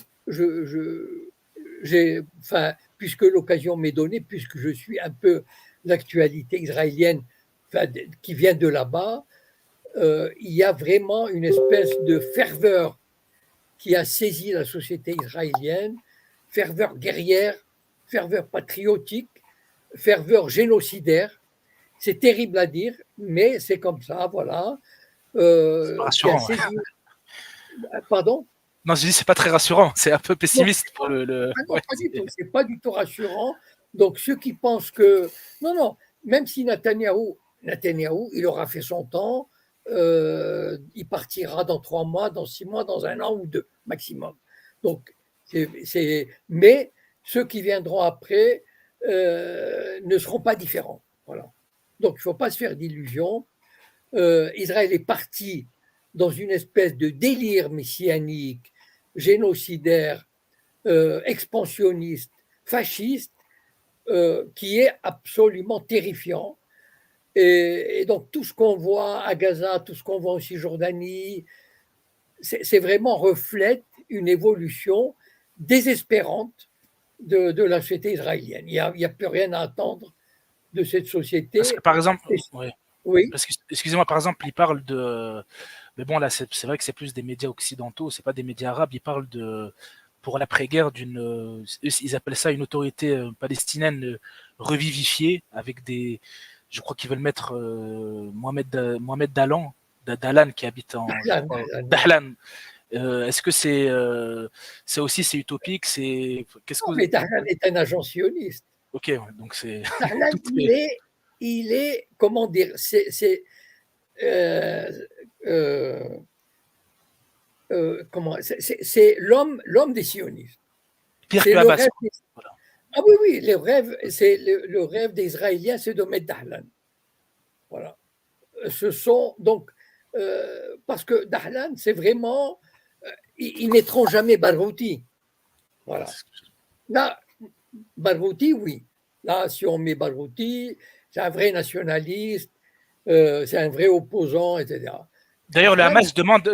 puisque l'occasion m'est donnée, puisque je suis un peu l'actualité israélienne qui vient de là-bas, il y a vraiment une espèce de ferveur qui a saisi la société israélienne, ferveur guerrière, ferveur patriotique, ferveur génocidaire. C'est terrible à dire, mais c'est comme ça, voilà. C'est pas Qui a rassurant. saisi... Pardon? Non, je dis c'est pas très rassurant, c'est un peu pessimiste pour non, ouais, pas du tout, c'est pas du tout rassurant. Donc ceux qui pensent que... Non, même si Netanyahou, il aura fait son temps, il partira dans 3 mois, dans 6 mois, dans 1 an ou 2 maximum. Donc, mais ceux qui viendront après ne seront pas différents. Voilà. Donc il ne faut pas se faire d'illusions. Israël est parti dans une espèce de délire messianique, génocidaire, expansionniste, fasciste, qui est absolument terrifiant. Et donc tout ce qu'on voit à Gaza, tout ce qu'on voit en Cisjordanie, c'est vraiment reflète une évolution désespérante de la société israélienne. Il n'y a plus rien à attendre de cette société. Parce que par exemple, ouais. Oui. Parce que, excusez-moi, par exemple, il parle de. Mais bon, là, c'est vrai que c'est plus des médias occidentaux, c'est pas des médias arabes. Il parle de. Pour l'après-guerre, ils appellent ça une autorité palestinienne revivifiée, avec des. Je crois qu'ils veulent mettre Mohamed Dahlan, qui habite en. Dahlan. Est-ce que c'est aussi c'est utopique, qu'est-ce que mais Dahlan est un agent sioniste. Ok, ouais, donc c'est. Dahlan, il est, comment dire, c'est l'homme des sionistes. Pire que Abbas. Voilà. Ah oui, le rêve des Israéliens, c'est de mettre Dahlan. Voilà. Ce sont donc parce que Dahlan, c'est vraiment, ils mettront jamais Barghouti. Voilà. Là, Barghouti, oui. Là, si on met Barghouti, c'est un vrai nationaliste, c'est un vrai opposant, etc. D'ailleurs, le Hamas demande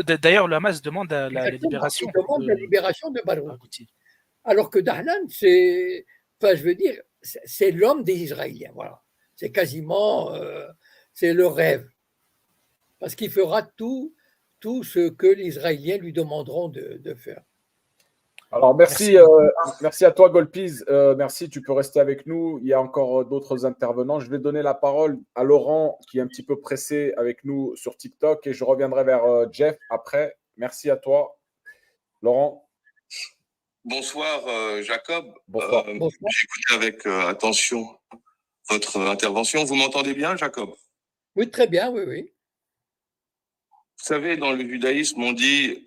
la libération. Il demande la libération de Barghouti. Alors que Dahlan, c'est l'homme des Israéliens. Voilà. C'est quasiment, c'est le rêve. Parce qu'il fera tout ce que les Israéliens lui demanderont de faire. Alors, merci à toi, Golpiz. Merci, tu peux rester avec nous. Il y a encore d'autres intervenants. Je vais donner la parole à Laurent, qui est un petit peu pressé avec nous sur TikTok, et je reviendrai vers Jeff après. Merci à toi, Laurent. Bonsoir, Jacob. Bonsoir. J'ai écouté avec attention votre intervention. Vous m'entendez bien, Jacob? Oui, très bien, oui. Vous savez, dans le judaïsme, on dit...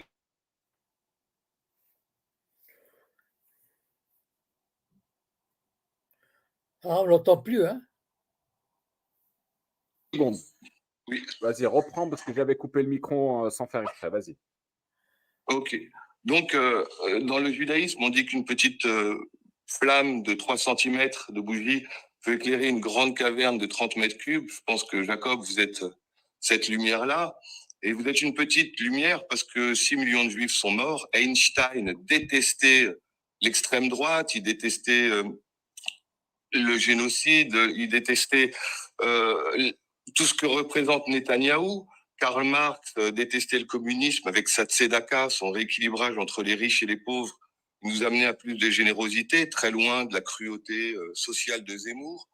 Ah, on l'entend plus, hein? Seconde. Oui. Vas-y, reprends parce que j'avais coupé le micro sans faire exprès. Vas-y. Ok. Donc, dans le judaïsme, on dit qu'une petite flamme de 3 cm de bougie peut éclairer une grande caverne de 30 mètres cubes. Je pense que, Jacob, vous êtes cette lumière-là. Et vous êtes une petite lumière parce que 6 millions de Juifs sont morts. Einstein détestait l'extrême droite, il détestait le génocide, il détestait tout ce que représente Netanyahou. Karl Marx détestait le communisme avec sa tzedaka, son rééquilibrage entre les riches et les pauvres. Il nous amenait à plus de générosité, très loin de la cruauté sociale de Zemmour.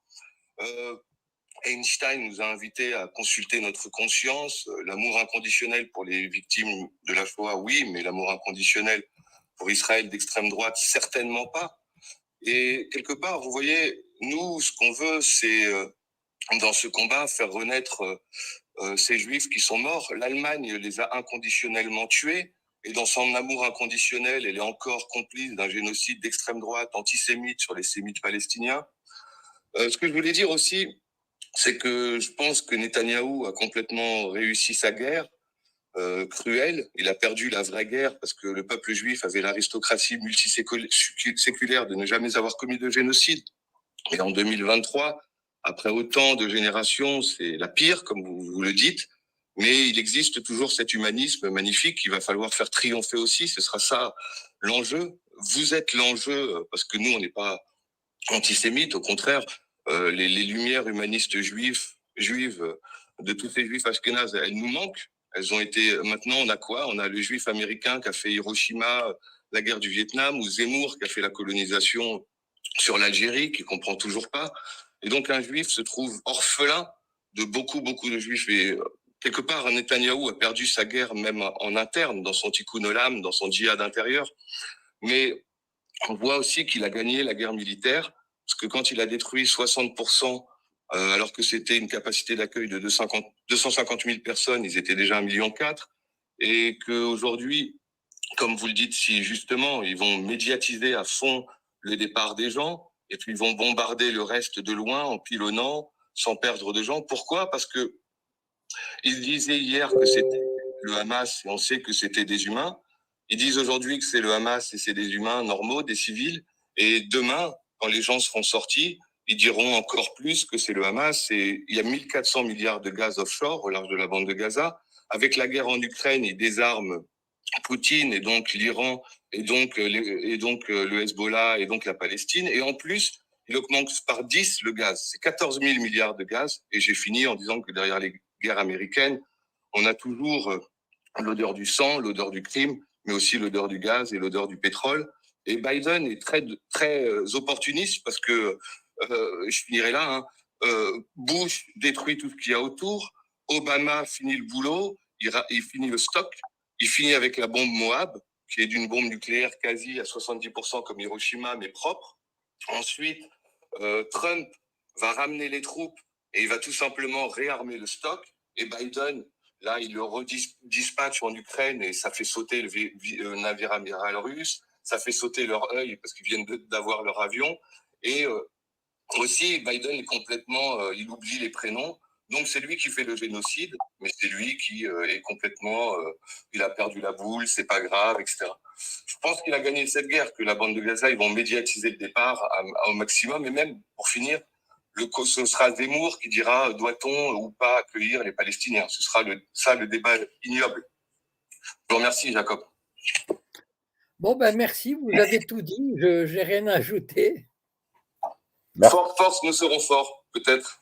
Einstein nous a invités à consulter notre conscience. L'amour inconditionnel pour les victimes de la Shoah, oui, mais l'amour inconditionnel pour Israël d'extrême droite, certainement pas. Et quelque part, vous voyez, nous, ce qu'on veut, c'est, dans ce combat, faire renaître ces Juifs qui sont morts. L'Allemagne les a inconditionnellement tués. Et dans son amour inconditionnel, elle est encore complice d'un génocide d'extrême droite antisémite sur les sémites palestiniens. Ce que je voulais dire aussi, c'est que je pense que Netanyahou a complètement réussi sa guerre cruelle. Il a perdu la vraie guerre parce que le peuple juif avait l'aristocratie multiséculaire de ne jamais avoir commis de génocide. Et en 2023, après autant de générations, c'est la pire, comme vous le dites. Mais il existe toujours cet humanisme magnifique qu'il va falloir faire triompher aussi. Ce sera ça l'enjeu. Vous êtes l'enjeu parce que nous, on n'est pas antisémites. Au contraire, les lumières humanistes juives de tous ces juifs ashkénazes, elles nous manquent. Elles ont été. Maintenant, on a quoi? On a le juif américain qui a fait Hiroshima, la guerre du Vietnam, ou Zemmour qui a fait la colonisation sur l'Algérie, qui comprend toujours pas. Et donc, un juif se trouve orphelin de beaucoup de juifs. Et quelque part, Netanyahou a perdu sa guerre même en interne, dans son tikkun olam, dans son djihad intérieur. Mais on voit aussi qu'il a gagné la guerre militaire, parce que quand il a détruit 60%, alors que c'était une capacité d'accueil de 250 000 personnes, ils étaient déjà 1,4 million, et qu'aujourd'hui, comme vous le dites si justement, ils vont médiatiser à fond le départ des gens, et puis ils vont bombarder le reste de loin en pilonnant, sans perdre de gens. Pourquoi? Parce que ils disaient hier que c'était le Hamas, et on sait que c'était des humains. Ils disent aujourd'hui que c'est le Hamas et c'est des humains normaux, des civils. Et demain, quand les gens seront sortis, ils diront encore plus que c'est le Hamas. Et il y a 1400 milliards de gaz offshore au large de la bande de Gaza. Avec la guerre en Ukraine, ils désarment Poutine et donc l'Iran et donc le Hezbollah et donc la Palestine. Et en plus, il augmente par 10 le gaz. C'est 14 000 milliards de gaz. Et j'ai fini en disant que derrière les guerres américaines, on a toujours l'odeur du sang, l'odeur du crime, mais aussi l'odeur du gaz et l'odeur du pétrole. Et Biden est très opportuniste parce que, je finirai là, Bush détruit tout ce qu'il y a autour, Obama finit le boulot, il finit le stock, il finit avec la bombe Moab, qui est d'une bombe nucléaire quasi à 70% comme Hiroshima, mais propre. Ensuite, Trump va ramener les troupes et il va tout simplement réarmer le stock. Et Biden, là, il le redispatche en Ukraine et ça fait sauter le navire amiral russe, ça fait sauter leur œil parce qu'ils viennent d'avoir leur avion. Et aussi, Biden est complètement, il oublie les prénoms. Donc, c'est lui qui fait le génocide, mais c'est lui qui est complètement, il a perdu la boule, c'est pas grave, etc. Je pense qu'il a gagné cette guerre, que la bande de Gaza, ils vont médiatiser le départ au maximum. Et même, pour finir, ce sera Zemmour qui dira doit-on ou pas accueillir les Palestiniens. Ce sera ça le débat ignoble. Je vous remercie, Jacob. Bon, ben merci, vous avez tout dit, je n'ai rien à ajouter. Force, nous serons forts, peut-être.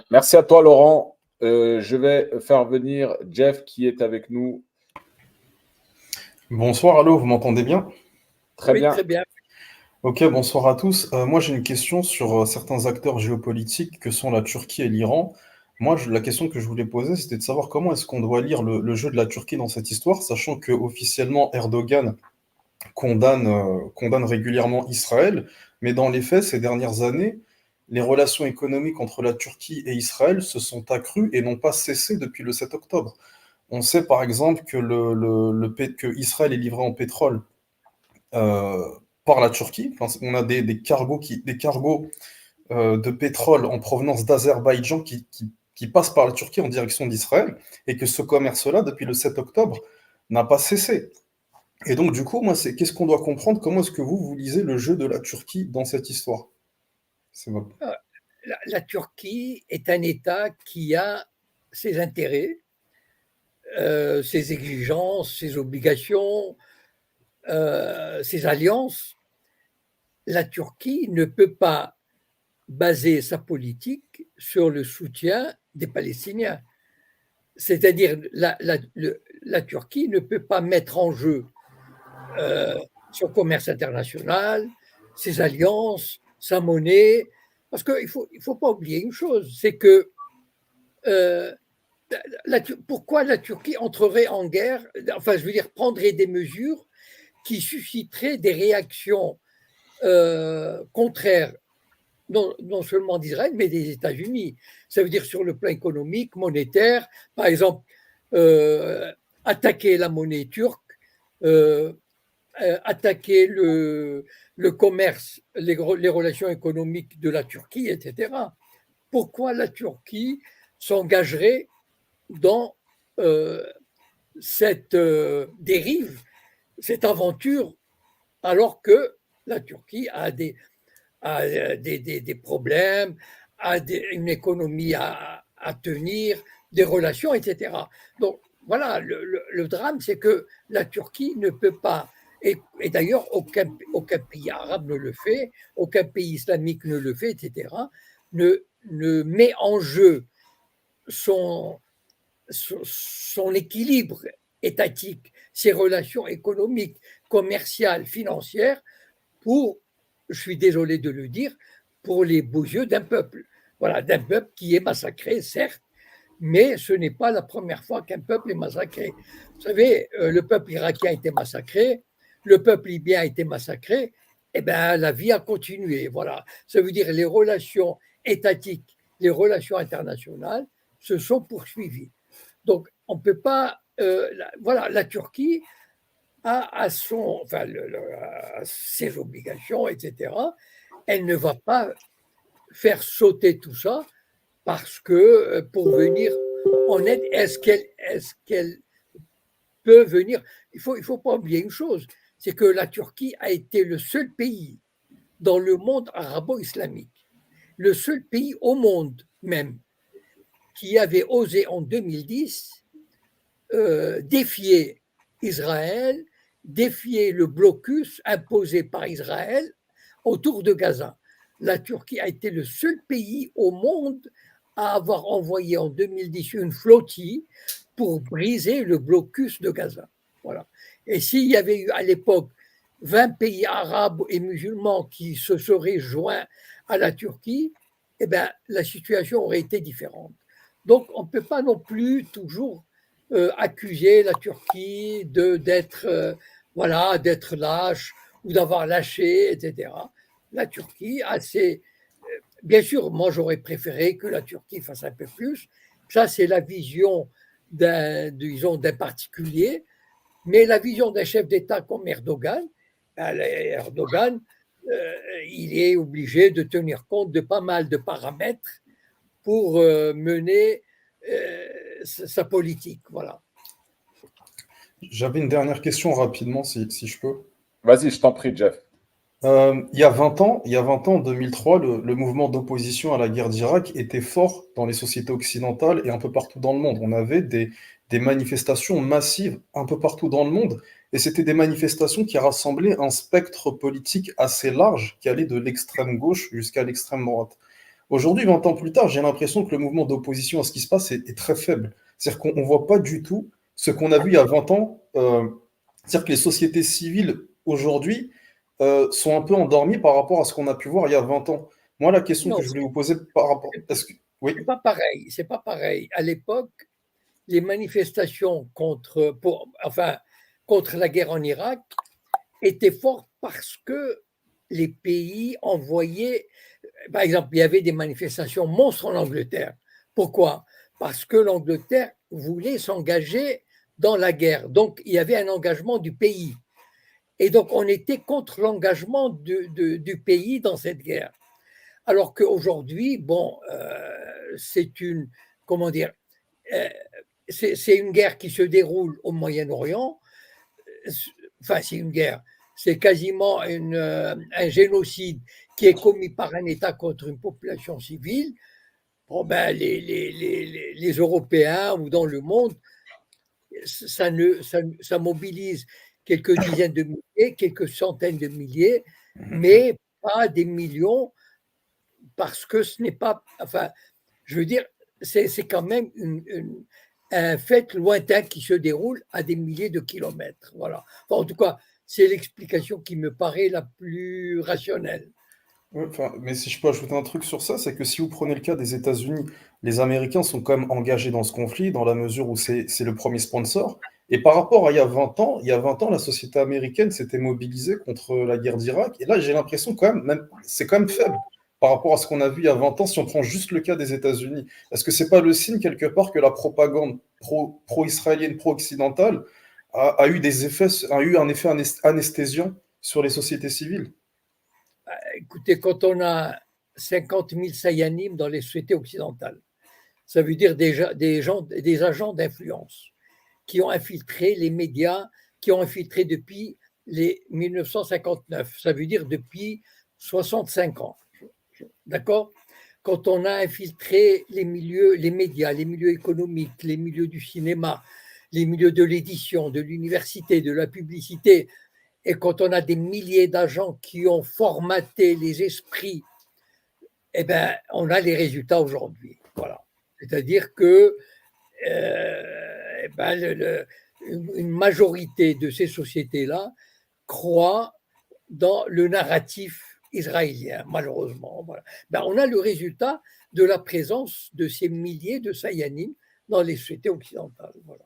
Merci à toi, Laurent. Je vais faire venir Jeff qui est avec nous. Bonsoir, allô, vous m'entendez bien? Très bien. Très bien. Ok, bonsoir à tous. Moi, j'ai une question sur certains acteurs géopolitiques que sont la Turquie et l'Iran. Moi, la question que je voulais poser, c'était de savoir comment est-ce qu'on doit lire le jeu de la Turquie dans cette histoire, sachant que officiellement Erdogan condamne régulièrement Israël, mais dans les faits, ces dernières années, les relations économiques entre la Turquie et Israël se sont accrues et n'ont pas cessé depuis le 7 octobre. On sait par exemple que Israël est livré en pétrole par la Turquie. Enfin, on a des cargos de pétrole en provenance d'Azerbaïdjan qui passent par la Turquie en direction d'Israël, et que ce commerce-là, depuis le 7 octobre, n'a pas cessé. Et donc, du coup, moi, qu'est-ce qu'on doit comprendre? Comment est-ce que vous lisez le jeu de la Turquie dans cette histoire? C'est bon. La Turquie est un État qui a ses intérêts, ses exigences, ses obligations, ses alliances. La Turquie ne peut pas baser sa politique sur le soutien des Palestiniens. C'est-à-dire, la Turquie ne peut pas mettre en jeu son commerce international, ses alliances, sa monnaie, parce qu'il faut pas oublier une chose, c'est que pourquoi la Turquie entrerait en guerre, enfin, je veux dire, prendrait des mesures qui susciteraient des réactions contraires, non seulement d'Israël, mais des États-Unis. Ça veut dire sur le plan économique, monétaire, par exemple, attaquer la monnaie turque, attaquer le commerce, les relations économiques de la Turquie, etc. pourquoi la Turquie s'engagerait dans cette dérive, cette aventure, alors que la Turquie a des problèmes, a une économie à tenir, des relations, etc. Donc voilà, le drame, c'est que la Turquie ne peut pas, et d'ailleurs aucun pays arabe ne le fait, aucun pays islamique ne le fait, etc., ne met en jeu son équilibre étatique, ses relations économiques, commerciales, financières, pour, je suis désolé de le dire, pour les beaux yeux d'un peuple. Voilà, d'un peuple qui est massacré, certes, mais ce n'est pas la première fois qu'un peuple est massacré. Vous savez, le peuple irakien a été massacré, le peuple libyen a été massacré, et bien la vie a continué. Voilà, ça veut dire les relations étatiques, les relations internationales se sont poursuivies. Donc, on ne peut pas. Voilà, la Turquie a ses obligations, etc. Elle ne va pas faire sauter tout ça parce que pour venir en aide, est-ce qu'elle peut venir? Il faut pas oublier une chose, c'est que la Turquie a été le seul pays dans le monde arabo-islamique, le seul pays au monde même, qui avait osé en 2010 défier Israël, défier le blocus imposé par Israël autour de Gaza. La Turquie a été le seul pays au monde à avoir envoyé en 2010 une flottille pour briser le blocus de Gaza. Voilà. Et s'il y avait eu à l'époque 20 pays arabes et musulmans qui se seraient joints à la Turquie, eh bien, la situation aurait été différente. Donc, on ne peut pas non plus toujours accuser la Turquie d'être lâche ou d'avoir lâché, etc. La Turquie a ses... Bien sûr, moi j'aurais préféré que la Turquie fasse un peu plus. Ça, c'est la vision d'un particulier, mais la vision d'un chef d'État comme Erdogan, il est obligé de tenir compte de pas mal de paramètres pour mener sa politique. Voilà. J'avais une dernière question rapidement, si je peux. Vas-y, je t'en prie, Jeff. Il y a 20 ans, en 2003, le mouvement d'opposition à la guerre d'Irak était fort dans les sociétés occidentales et un peu partout dans le monde. On avait des manifestations massives un peu partout dans le monde, et c'était des manifestations qui rassemblaient un spectre politique assez large, qui allait de l'extrême gauche jusqu'à l'extrême droite. Aujourd'hui, 20 ans plus tard, j'ai l'impression que le mouvement d'opposition à ce qui se passe est très faible. C'est-à-dire qu'on ne voit pas du tout ce qu'on a vu il y a 20 ans. C'est-à-dire que les sociétés civiles aujourd'hui sont un peu endormies par rapport à ce qu'on a pu voir il y a 20 ans. Moi, la question Non, que je voulais vous poser par rapport... Oui. C'est pas pareil. C'est pas pareil. À l'époque, les manifestations contre la guerre en Irak étaient fortes parce que les pays envoyaient, par exemple, il y avait des manifestations monstres en Angleterre. Pourquoi? Parce que l'Angleterre voulait s'engager dans la guerre. Donc, il y avait un engagement du pays. Et donc, on était contre l'engagement du pays dans cette guerre. Alors qu'aujourd'hui, bon, c'est une, comment dire, c'est une guerre qui se déroule au Moyen-Orient. Enfin, c'est une guerre. C'est quasiment un génocide qui est commis par un État contre une population civile. Bon, ben, les Européens ou dans le monde, ça mobilise quelques dizaines de milliers, quelques centaines de milliers, mais pas des millions, parce que ce n'est pas... Enfin, je veux dire, c'est quand même un fait lointain qui se déroule à des milliers de kilomètres. Voilà. Enfin, en tout cas, c'est l'explication qui me paraît la plus rationnelle. Ouais, mais si je peux ajouter un truc sur ça, c'est que si vous prenez le cas des États-Unis, les Américains sont quand même engagés dans ce conflit, dans la mesure où c'est le premier sponsor. Et par rapport à il y a 20 ans, la société américaine s'était mobilisée contre la guerre d'Irak. Et là, j'ai l'impression c'est quand même faible par rapport à ce qu'on a vu il y a 20 ans, si on prend juste le cas des États-Unis. Est-ce que c'est pas le signe, quelque part, que la propagande pro-israélienne, pro-occidentale a eu un effet anesthésiant sur les sociétés civiles? Écoutez, quand on a 50 000 sayanim dans les sociétés occidentales. Ça veut dire des agents d'influence qui ont infiltré les médias, qui ont infiltré depuis les 1959. Ça veut dire depuis 65 ans. D'accord? Quand on a infiltré les milieux, les médias, les milieux économiques, les milieux du cinéma, les milieux de l'édition, de l'université, de la publicité, et quand on a des milliers d'agents qui ont formaté les esprits, eh ben, on a les résultats aujourd'hui. Voilà. C'est-à-dire que eh ben, une majorité de ces sociétés-là croient dans le narratif israélien, malheureusement. Voilà. Ben, on a le résultat de la présence de ces milliers de sayanim dans les sociétés occidentales. Voilà.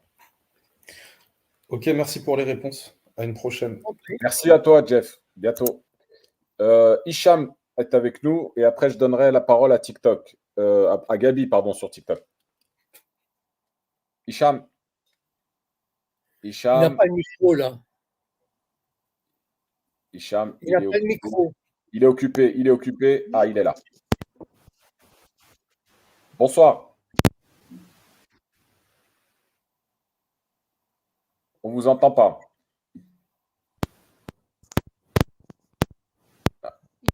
Ok, merci pour les réponses. À une prochaine. Merci à toi, Jeff. Bientôt. Hicham est avec nous et après, je donnerai la parole à TikTok. À Gabi, pardon, sur TikTok. Hicham. Il n'a pas le micro, là. Hicham, il n'a pas le micro. Il est occupé. Ah, il est là. Bonsoir. On ne vous entend pas.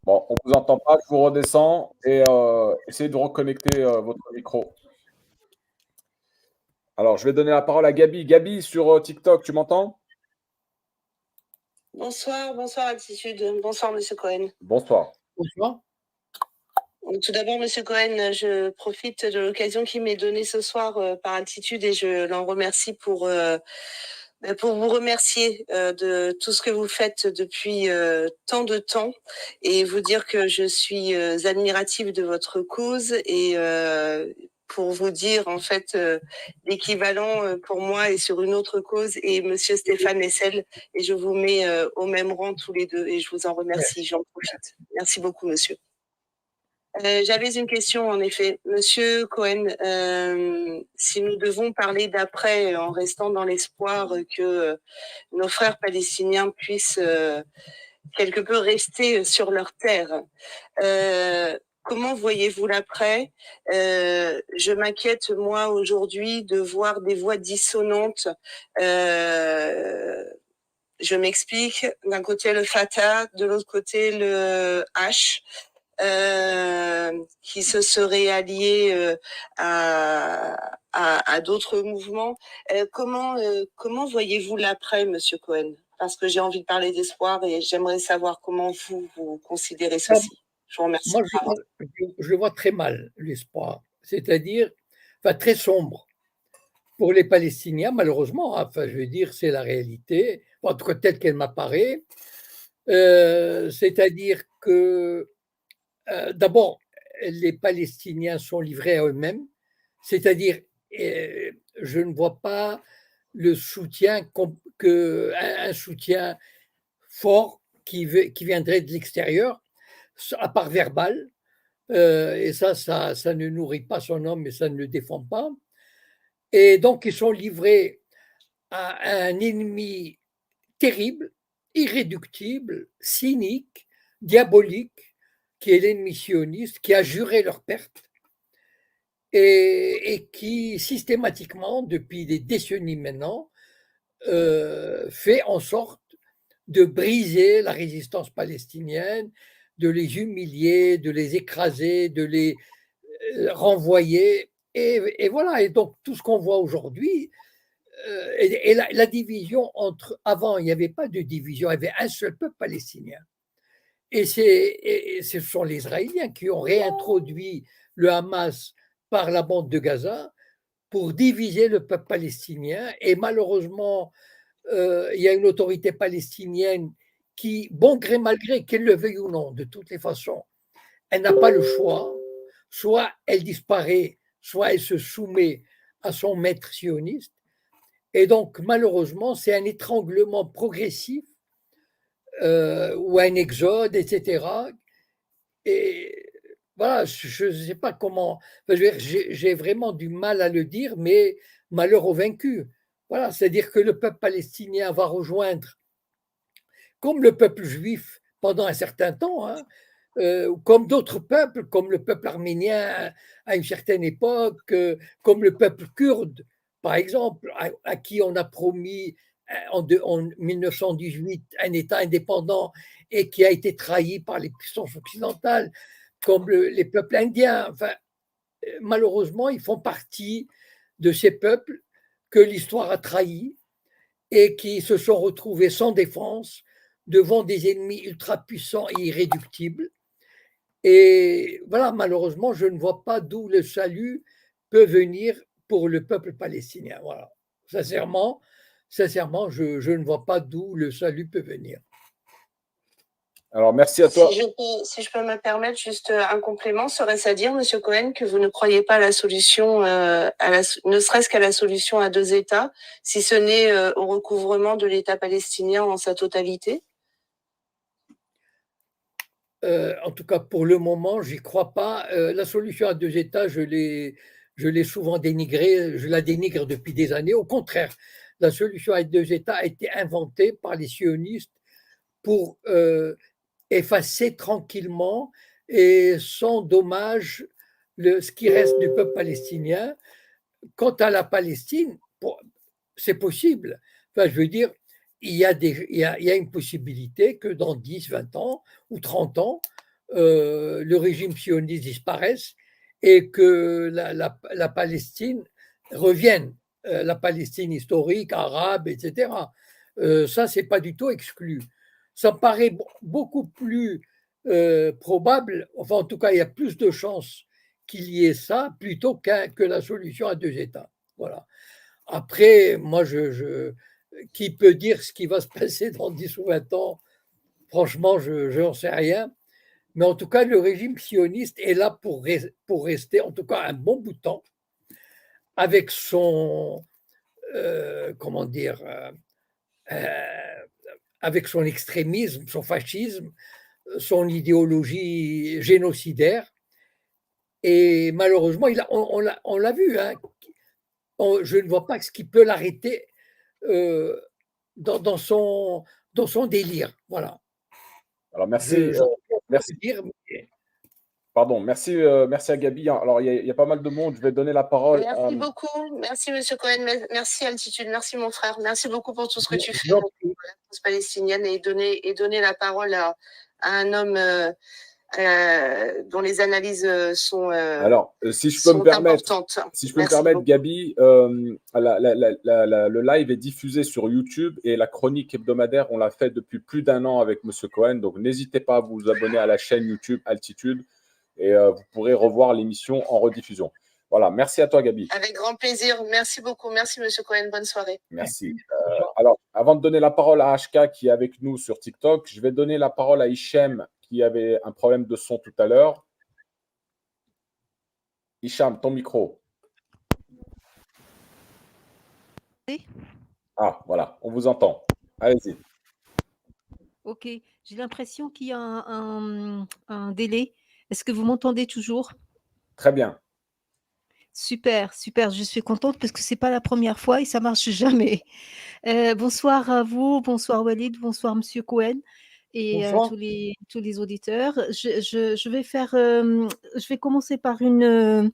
Bon, on ne vous entend pas. Je vous redescends et essayez de reconnecter votre micro. Alors, je vais donner la parole à Gabi. Gabi, sur TikTok, tu m'entends? Bonsoir, Altitude. Bonsoir, Monsieur Cohen. Bonsoir. Bonsoir. Tout d'abord, Monsieur Cohen, je profite de l'occasion qui m'est donnée ce soir par Altitude et je l'en remercie pour vous remercier de tout ce que vous faites depuis tant de temps et vous dire que je suis admirative de votre cause et pour vous dire en fait l'équivalent pour moi et sur une autre cause et Monsieur Stéphane Hessel et je vous mets au même rang tous les deux et je vous en remercie, j'en profite. Merci beaucoup, monsieur. J'avais une question, en effet. Monsieur Cohen, si nous devons parler d'après en restant dans l'espoir que nos frères palestiniens puissent quelque peu rester sur leur terre, comment voyez-vous l'après? Je m'inquiète, moi, aujourd'hui, de voir des voix dissonantes. Je m'explique. D'un côté, le Fatah, de l'autre côté, le H. Qui se seraient alliés à d'autres mouvements. Comment voyez-vous l'après, Monsieur Cohen? Parce que j'ai envie de parler d'espoir et j'aimerais savoir comment vous considérez ceci. Je vous remercie. Moi, je le vois très mal, l'espoir. C'est-à-dire, très sombre. Pour les Palestiniens, malheureusement, enfin, je veux dire, c'est la réalité, en tout cas telle qu'elle m'apparaît. C'est-à-dire que d'abord, les Palestiniens sont livrés à eux-mêmes, c'est-à-dire, je ne vois pas le soutien, un soutien fort qui viendrait de l'extérieur, à part verbal, et ça ne nourrit pas son homme et ça ne le défend pas. Et donc, ils sont livrés à un ennemi terrible, irréductible, cynique, diabolique, qui est l'ennemi sioniste, qui a juré leur perte et qui systématiquement, depuis des décennies maintenant, fait en sorte de briser la résistance palestinienne, de les humilier, de les écraser, de les renvoyer. Et voilà, et donc tout ce qu'on voit aujourd'hui, et la division avant, il n'y avait pas de division, il y avait un seul peuple palestinien. Et ce sont les Israéliens qui ont réintroduit le Hamas par la bande de Gaza pour diviser le peuple palestinien. Et malheureusement, il y a une autorité palestinienne qui, bon gré mal gré, qu'elle le veuille ou non, de toutes les façons, elle n'a pas le choix. Soit elle disparaît, soit elle se soumet à son maître sioniste. Et donc, malheureusement, c'est un étranglement progressif ou un exode, etc. Et voilà, je ne sais pas comment. J'ai vraiment du mal à le dire, mais malheur aux vaincus. Voilà, c'est-à-dire que le peuple palestinien va rejoindre, comme le peuple juif pendant un certain temps, comme d'autres peuples, comme le peuple arménien à une certaine époque, comme le peuple kurde, par exemple, à qui on a promis en 1918 un État indépendant et qui a été trahi par les puissances occidentales, comme les peuples indiens. Enfin, malheureusement, ils font partie de ces peuples que l'histoire a trahis et qui se sont retrouvés sans défense devant des ennemis ultra puissants et irréductibles. Et voilà, malheureusement, je ne vois pas d'où le salut peut venir pour le peuple palestinien. Voilà. Sincèrement, je ne vois pas d'où le salut peut venir. Alors, merci à toi. Si je peux me permettre juste un complément, serait-ce à dire, Monsieur Cohen, que vous ne croyez pas à la solution, ne serait-ce qu'à la solution à deux États, si ce n'est au recouvrement de l'État palestinien en sa totalité? En tout cas, pour le moment, j'y crois pas. La solution à deux États, je l'ai souvent dénigrée, je la dénigre depuis des années. Au contraire, la solution à deux États a été inventée par les sionistes pour effacer tranquillement et sans dommage ce qui reste du peuple palestinien. Quant à la Palestine, c'est possible. Enfin, je veux dire, il y a une possibilité que dans 10, 20 ans ou 30 ans, le régime sioniste disparaisse et que la Palestine revienne, la Palestine historique, arabe, etc. Ça, c'est pas du tout exclu. Ça me paraît beaucoup plus probable, enfin en tout cas, il y a plus de chances qu'il y ait ça plutôt que la solution à deux États. Voilà. Après, moi, qui peut dire ce qui va se passer dans 10 ou 20 ans? Franchement, je n'en sais rien. Mais en tout cas, le régime sioniste est là pour rester, en tout cas, un bon bout de temps, avec son, comment dire, avec son extrémisme, son fascisme, son idéologie génocidaire. Et malheureusement, on l'a vu, hein, je ne vois pas ce qui peut l'arrêter dans son délire. Voilà. Alors, merci. Merci. Pardon, merci à Gabi. Alors, il y a pas mal de monde. Je vais donner la parole. Merci beaucoup. Merci, Monsieur Cohen. Merci, Altitude. Merci, mon frère. Merci beaucoup pour tout ce que tu fais pour la cause palestinienne et donner la parole à un homme dont les analyses sont Alors, si je peux me permettre, Gabi, le live est diffusé sur YouTube et la chronique hebdomadaire, on l'a fait depuis plus d'un an avec Monsieur Cohen. Donc, n'hésitez pas à vous abonner à la chaîne YouTube Altitude et vous pourrez revoir l'émission en rediffusion. Voilà, merci à toi, Gabi. Avec grand plaisir. Merci beaucoup. Merci, Monsieur Cohen. Bonne soirée. Merci. Alors, avant de donner la parole à HK qui est avec nous sur TikTok, je vais donner la parole à Hichem qui avait un problème de son tout à l'heure. Hicham, ton micro. Oui. Ah, voilà, on vous entend. Allez-y. Ok, j'ai l'impression qu'il y a un délai. Est-ce que vous m'entendez toujours? Très bien. Super, super, je suis contente parce que ce n'est pas la première fois et ça ne marche jamais. Bonsoir à vous, bonsoir Walid, bonsoir Monsieur Cohen et tous les auditeurs. Je vais commencer par une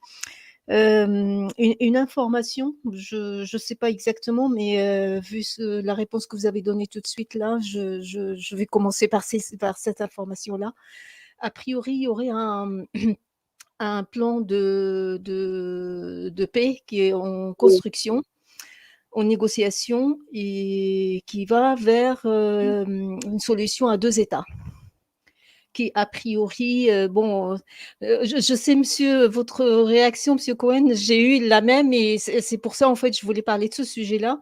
information. Je ne sais pas exactement, mais vu la réponse que vous avez donnée tout de suite là, je vais commencer par cette information-là. A priori, il y aurait un plan de paix qui est en construction, en négociation et qui va vers une solution à deux États. Qui, a priori, je sais, monsieur, votre réaction, monsieur Cohen, j'ai eu la même et c'est pour ça, en fait, je voulais parler de ce sujet-là.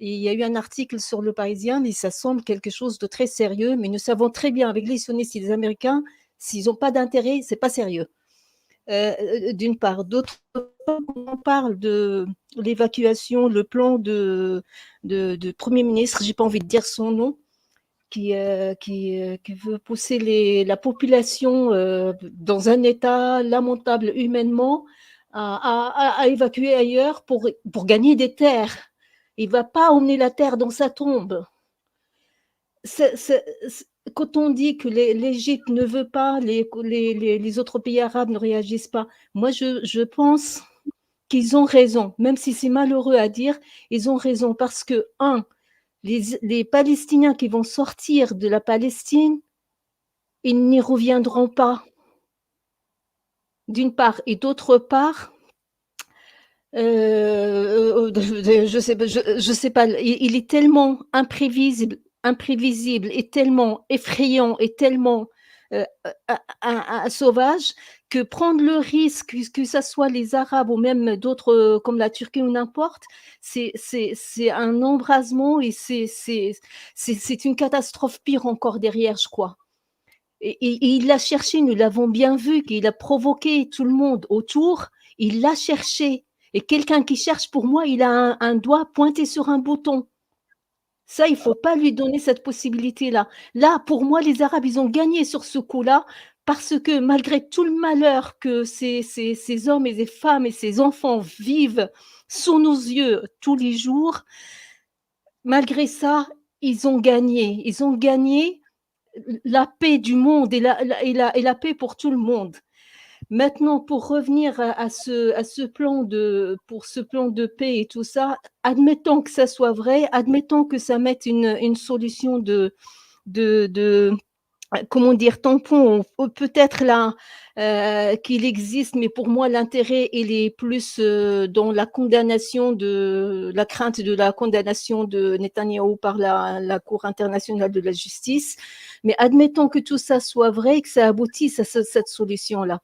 Et il y a eu un article sur Le Parisien, mais ça semble quelque chose de très sérieux, mais nous savons très bien, avec les sionistes et les Américains, s'ils n'ont pas d'intérêt, ce n'est pas sérieux. D'une part. D'autre part, on parle de l'évacuation, le plan de Premier ministre, je n'ai pas envie de dire son nom, qui veut pousser la population dans un état lamentable humainement à évacuer ailleurs pour gagner des terres. Il ne va pas emmener la terre dans sa tombe. quand on dit que l'Égypte ne veut pas, les autres pays arabes ne réagissent pas, moi je pense qu'ils ont raison, même si c'est malheureux à dire, ils ont raison parce que, les Palestiniens qui vont sortir de la Palestine, ils n'y reviendront pas, d'une part, et d'autre part, je sais pas, il est tellement imprévisible et tellement effrayant et tellement sauvage que prendre le risque, que ça soit les Arabes ou même d'autres comme la Turquie ou n'importe, c'est un embrasement et c'est une catastrophe pire encore derrière, je crois. Et il l'a cherché, nous l'avons bien vu, qu'il a provoqué tout le monde autour, il l'a cherché. Et quelqu'un qui cherche, pour moi, il a un doigt pointé sur un bouton. Ça, il ne faut pas lui donner cette possibilité-là. Là, pour moi, les Arabes, ils ont gagné sur ce coup-là parce que malgré tout le malheur que ces hommes et ces femmes et ces enfants vivent sous nos yeux tous les jours, malgré ça, ils ont gagné. Ils ont gagné la paix du monde et la paix pour tout le monde. Maintenant, pour revenir à ce plan de paix et tout ça, admettons que ça soit vrai, admettons que ça mette une solution de comment dire, tampon, peut-être là qu'il existe, mais pour moi l'intérêt il est plus dans la condamnation la crainte de la condamnation de Netanyahou par la Cour internationale de la justice. Mais admettons que tout ça soit vrai et que ça aboutisse à cette solution-là.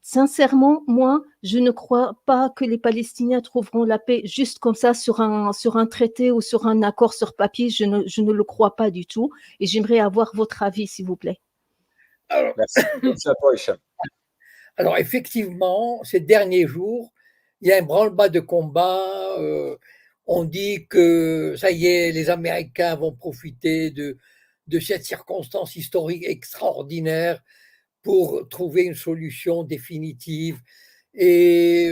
Sincèrement, moi, je ne crois pas que les Palestiniens trouveront la paix juste comme ça sur un traité ou sur un accord sur papier. Je ne le crois pas du tout. Et j'aimerais avoir votre avis, s'il vous plaît. Alors, Merci à toi, Hicham. Alors, effectivement, ces derniers jours, il y a un branle-bas de combat. On dit que, ça y est, les Américains vont profiter de cette circonstance historique extraordinaire pour trouver une solution définitive et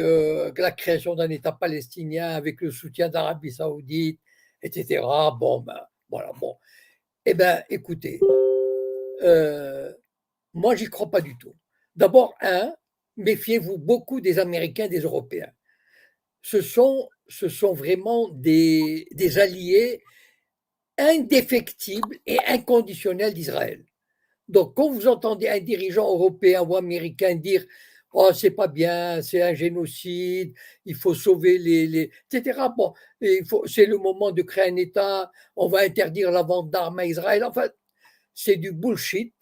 la création d'un État palestinien avec le soutien d'Arabie Saoudite, etc. Bon, ben, voilà, bon. Eh bien, écoutez, moi, j'y crois pas du tout. D'abord, méfiez-vous beaucoup des Américains et des Européens. Ce sont vraiment des alliés indéfectibles et inconditionnels d'Israël. Donc, quand vous entendez un dirigeant européen ou américain dire « Oh, c'est pas bien, c'est un génocide, il faut sauver etc. » Bon, c'est le moment de créer un État, on va interdire la vente d'armes à Israël. Enfin, c'est du bullshit.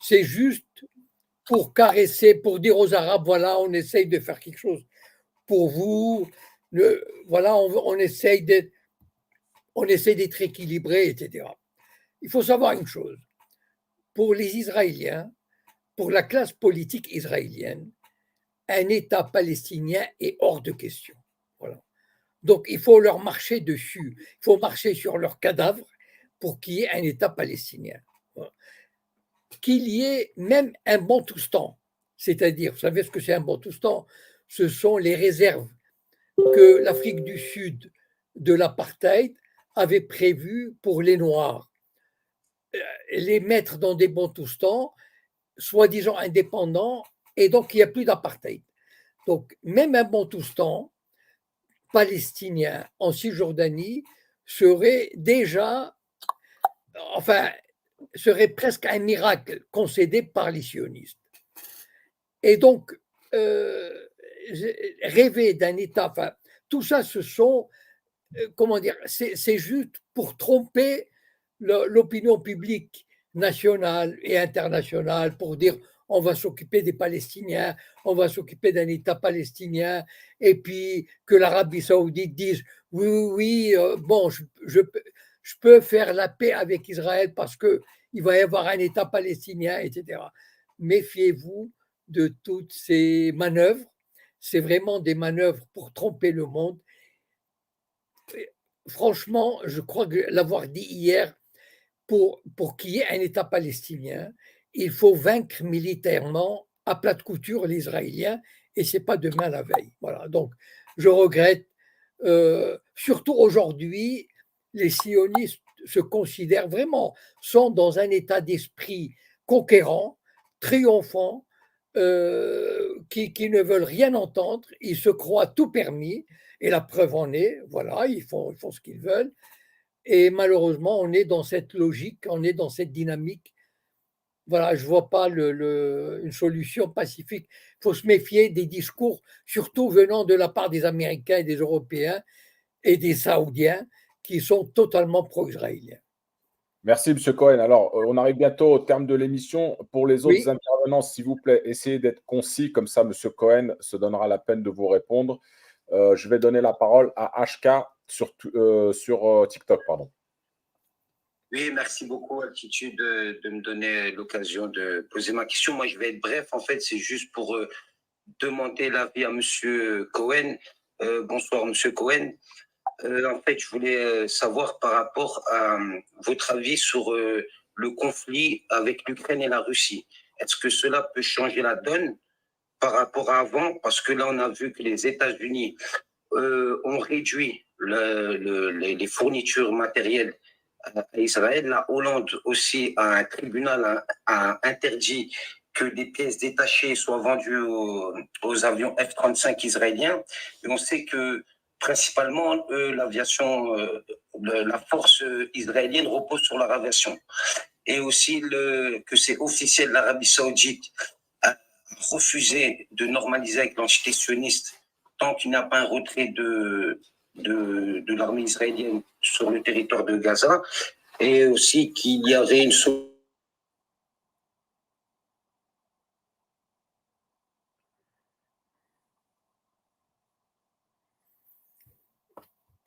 C'est juste pour caresser, pour dire aux Arabes, voilà, on essaye de faire quelque chose pour vous. Voilà, on essaye d'être équilibré, etc. Il faut savoir une chose. Pour les Israéliens, pour la classe politique israélienne, un État palestinien est hors de question. Voilà. Donc, il faut leur marcher dessus. Il faut marcher sur leurs cadavres pour qu'il y ait un État palestinien. Voilà. Qu'il y ait même un Bantoustan, c'est-à-dire, vous savez ce que c'est un Bantoustan? Ce sont les réserves que l'Afrique du Sud de l'apartheid avait prévues pour les Noirs. Les mettre dans des Bantoustans, soi-disant indépendants, et donc il n'y a plus d'apartheid. Donc, même un Bantoustan palestinien en Cisjordanie serait déjà, enfin, serait presque un miracle concédé par les sionistes. Et donc, rêver d'un État, enfin, tout ça, ce sont, comment dire, c'est juste pour tromper l'opinion publique nationale et internationale, pour dire on va s'occuper des Palestiniens, on va s'occuper d'un État palestinien, et puis que l'Arabie Saoudite dise oui, oui, bon, je peux faire la paix avec Israël parce qu'il va y avoir un État palestinien, etc. Méfiez-vous de toutes ces manœuvres. C'est vraiment des manœuvres pour tromper le monde. Franchement, je crois que l'avoir dit hier, pour qu'il y ait un État palestinien, il faut vaincre militairement à plat de couture les Israéliens, et ce n'est pas demain la veille. Voilà. Donc, je regrette, surtout aujourd'hui, les sionistes se considèrent vraiment, sont dans un état d'esprit conquérant, triomphant, qui ne veulent rien entendre, ils se croient tout permis, et la preuve en est, voilà, ils font ce qu'ils veulent, et malheureusement, on est dans cette logique, on est dans cette dynamique. Voilà, je ne vois pas une solution pacifique. Il faut se méfier des discours, surtout venant de la part des Américains et des Européens et des Saoudiens, qui sont totalement pro-israéliens. Merci, M. Cohen. Alors, on arrive bientôt au terme de l'émission. Pour les autres Oui. intervenants, s'il vous plaît, essayez d'être concis, comme ça, M. Cohen se donnera la peine de vous répondre. Je vais donner la parole à HK sur TikTok. Pardon. Oui, merci beaucoup, Altitude, de me donner l'occasion de poser ma question. Moi, je vais être bref. En fait, c'est juste pour demander l'avis à M. Cohen. Bonsoir, M. Cohen. En fait, je voulais savoir par rapport à votre avis sur le conflit avec l'Ukraine et la Russie. Est-ce que cela peut changer la donne par rapport à avant? Parce que là, on a vu que les États-Unis ont réduit les fournitures matérielles à Israël. La Hollande aussi, un tribunal a interdit que des pièces détachées soient vendues aux avions F-35 israéliens. Et on sait que principalement, l'aviation, la force israélienne repose sur leur aviation. Et aussi que c'est officiel, l'Arabie Saoudite a refusé de normaliser avec l'entité sioniste tant qu'il n'y a pas un retrait de l'armée israélienne sur le territoire de Gaza, et aussi qu'il y avait une solution.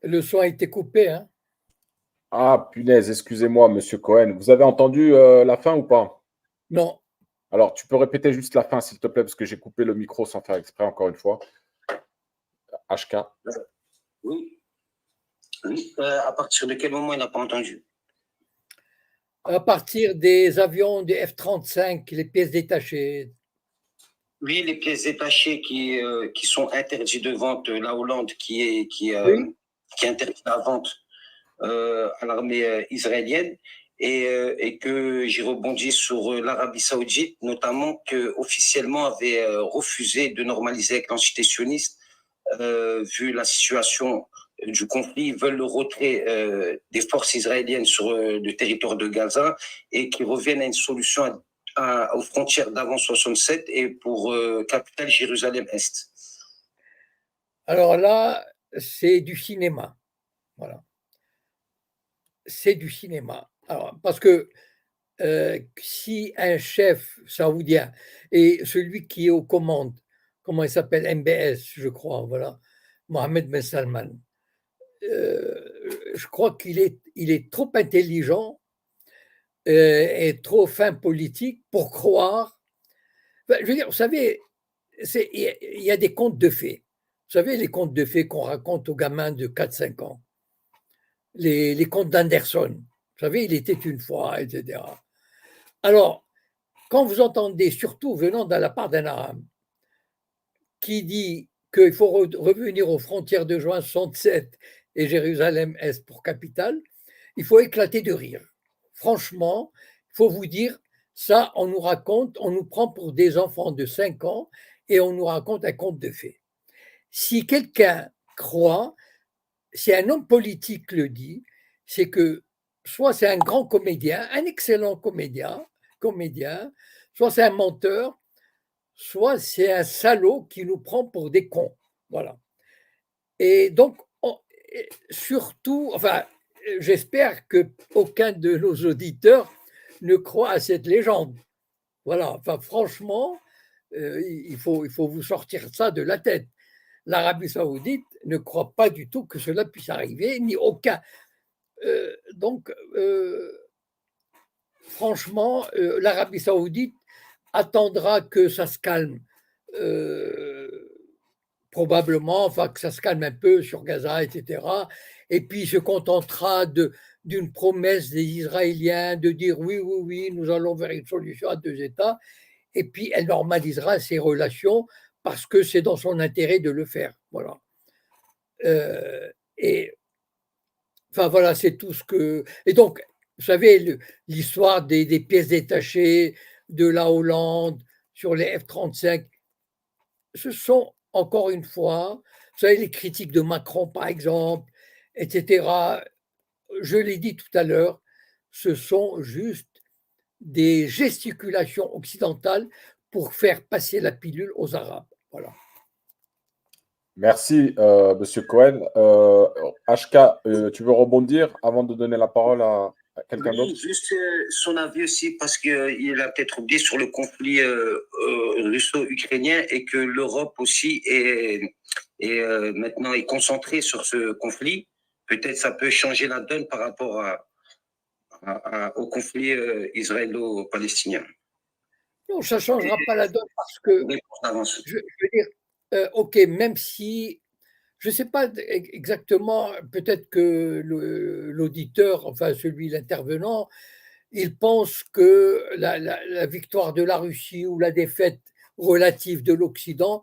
Le son a été coupé, hein? Ah, punaise, excusez-moi, M. Cohen. Vous avez entendu la fin ou pas? Non. Alors, tu peux répéter juste la fin, s'il te plaît, parce que j'ai coupé le micro sans faire exprès, encore une fois. HK. Oui. À partir de quel moment il n'a pas entendu? À partir des avions des F-35, les pièces détachées. Oui, les pièces détachées qui sont interdites de vente, la Hollande qui interdit la vente à l'armée israélienne, et que j'ai rebondi sur l'Arabie Saoudite, notamment que officiellement avait refusé de normaliser avec l'entité sioniste, vu la situation du conflit. Ils veulent le retrait des forces israéliennes sur le territoire de Gaza et qu'ils reviennent à une solution aux frontières d'avant 67 et pour capitale Jérusalem-Est. Alors là, c'est du cinéma. Voilà. C'est du cinéma. Alors, parce que si un chef saoudien et celui qui est aux commandes, comment il s'appelle, MBS, je crois, voilà, Mohamed Ben Salman, je crois qu'il est trop intelligent et trop fin politique pour croire. Je veux dire, vous savez, il y a des contes de fées. Vous savez, les contes de fées qu'on raconte aux gamins de 4-5 ans. Les contes d'Anderson. Vous savez, il était une fois, etc. Alors, quand vous entendez, surtout venant de la part d'un arabe, qui dit qu'il faut revenir aux frontières de juin 67 et Jérusalem-Est pour capitale, il faut éclater de rire. Franchement, il faut vous dire, ça, on nous raconte, on nous prend pour des enfants de 5 ans et on nous raconte un conte de fées. Si quelqu'un croit, si un homme politique le dit, c'est que soit c'est un grand comédien, un excellent comédien, soit c'est un menteur, soit c'est un salaud qui nous prend pour des cons. Voilà. Et donc, surtout, enfin, j'espère qu'aucun de nos auditeurs ne croit à cette légende. Voilà, enfin, franchement, il faut vous sortir ça de la tête. L'Arabie Saoudite ne croit pas du tout que cela puisse arriver, ni aucun. Donc, franchement, l'Arabie Saoudite attendra que ça se calme, probablement, enfin que ça se calme un peu sur Gaza, etc. Et puis se contentera d'une promesse des Israéliens de dire oui, oui, oui, nous allons vers une solution à 2 États. Et puis elle normalisera ses relations parce que c'est dans son intérêt de le faire. Voilà. Et Enfin voilà, c'est tout ce que. Et donc, vous savez, l'histoire des pièces détachées de la Hollande sur les F-35, ce sont encore une fois, vous savez, les critiques de Macron par exemple, etc. Je l'ai dit tout à l'heure, ce sont juste des gesticulations occidentales pour faire passer la pilule aux Arabes. Voilà. Merci, Monsieur Cohen. HK, tu veux rebondir avant de donner la parole à quelqu'un d'autre? Oui, juste son avis aussi, parce qu'il a peut-être oublié sur le conflit russo-ukrainien et que l'Europe aussi maintenant est concentrée sur ce conflit. Peut-être ça peut changer la donne par rapport au conflit israélo-palestinien. Non, ça ne changera pas la donne parce que, je veux dire, ok, même si, je ne sais pas exactement, peut-être que l'auditeur, enfin celui, l'intervenant, il pense que la victoire de la Russie ou la défaite relative de l'Occident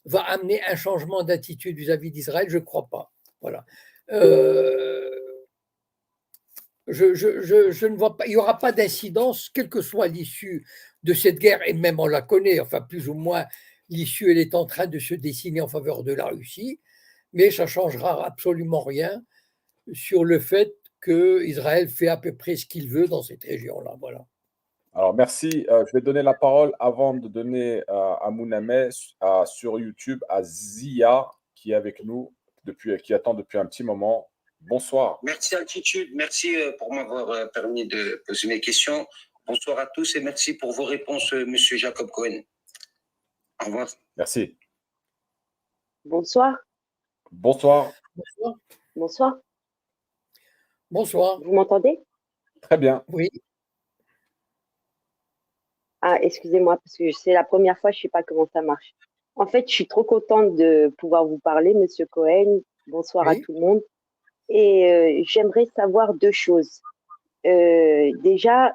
va amener un changement d'attitude vis-à-vis d'Israël. Je ne crois pas. Voilà. Je ne vois pas, il n'y aura pas d'incidence, quelle que soit l'issue de cette guerre, et même on la connaît, enfin plus ou moins, l'issue, elle est en train de se dessiner en faveur de la Russie, mais ça ne changera absolument rien sur le fait qu'Israël fait à peu près ce qu'il veut dans cette région-là. Voilà. Alors, merci. Je vais donner la parole avant de donner à Mounameh sur YouTube à Zia qui est avec nous, qui attend depuis un petit moment. Bonsoir. Merci Altitude, merci pour m'avoir permis de poser mes questions. Bonsoir à tous et merci pour vos réponses, Monsieur Jacob Cohen. Au revoir. Merci. Bonsoir. Bonsoir. Bonsoir. Bonsoir. Bonsoir. Vous m'entendez? Très bien. Oui. Ah, excusez-moi, parce que c'est la première fois, je ne sais pas comment ça marche. En fait, je suis trop contente de pouvoir vous parler, Monsieur Cohen. Bonsoir à tout le monde. Et j'aimerais savoir deux choses. Déjà,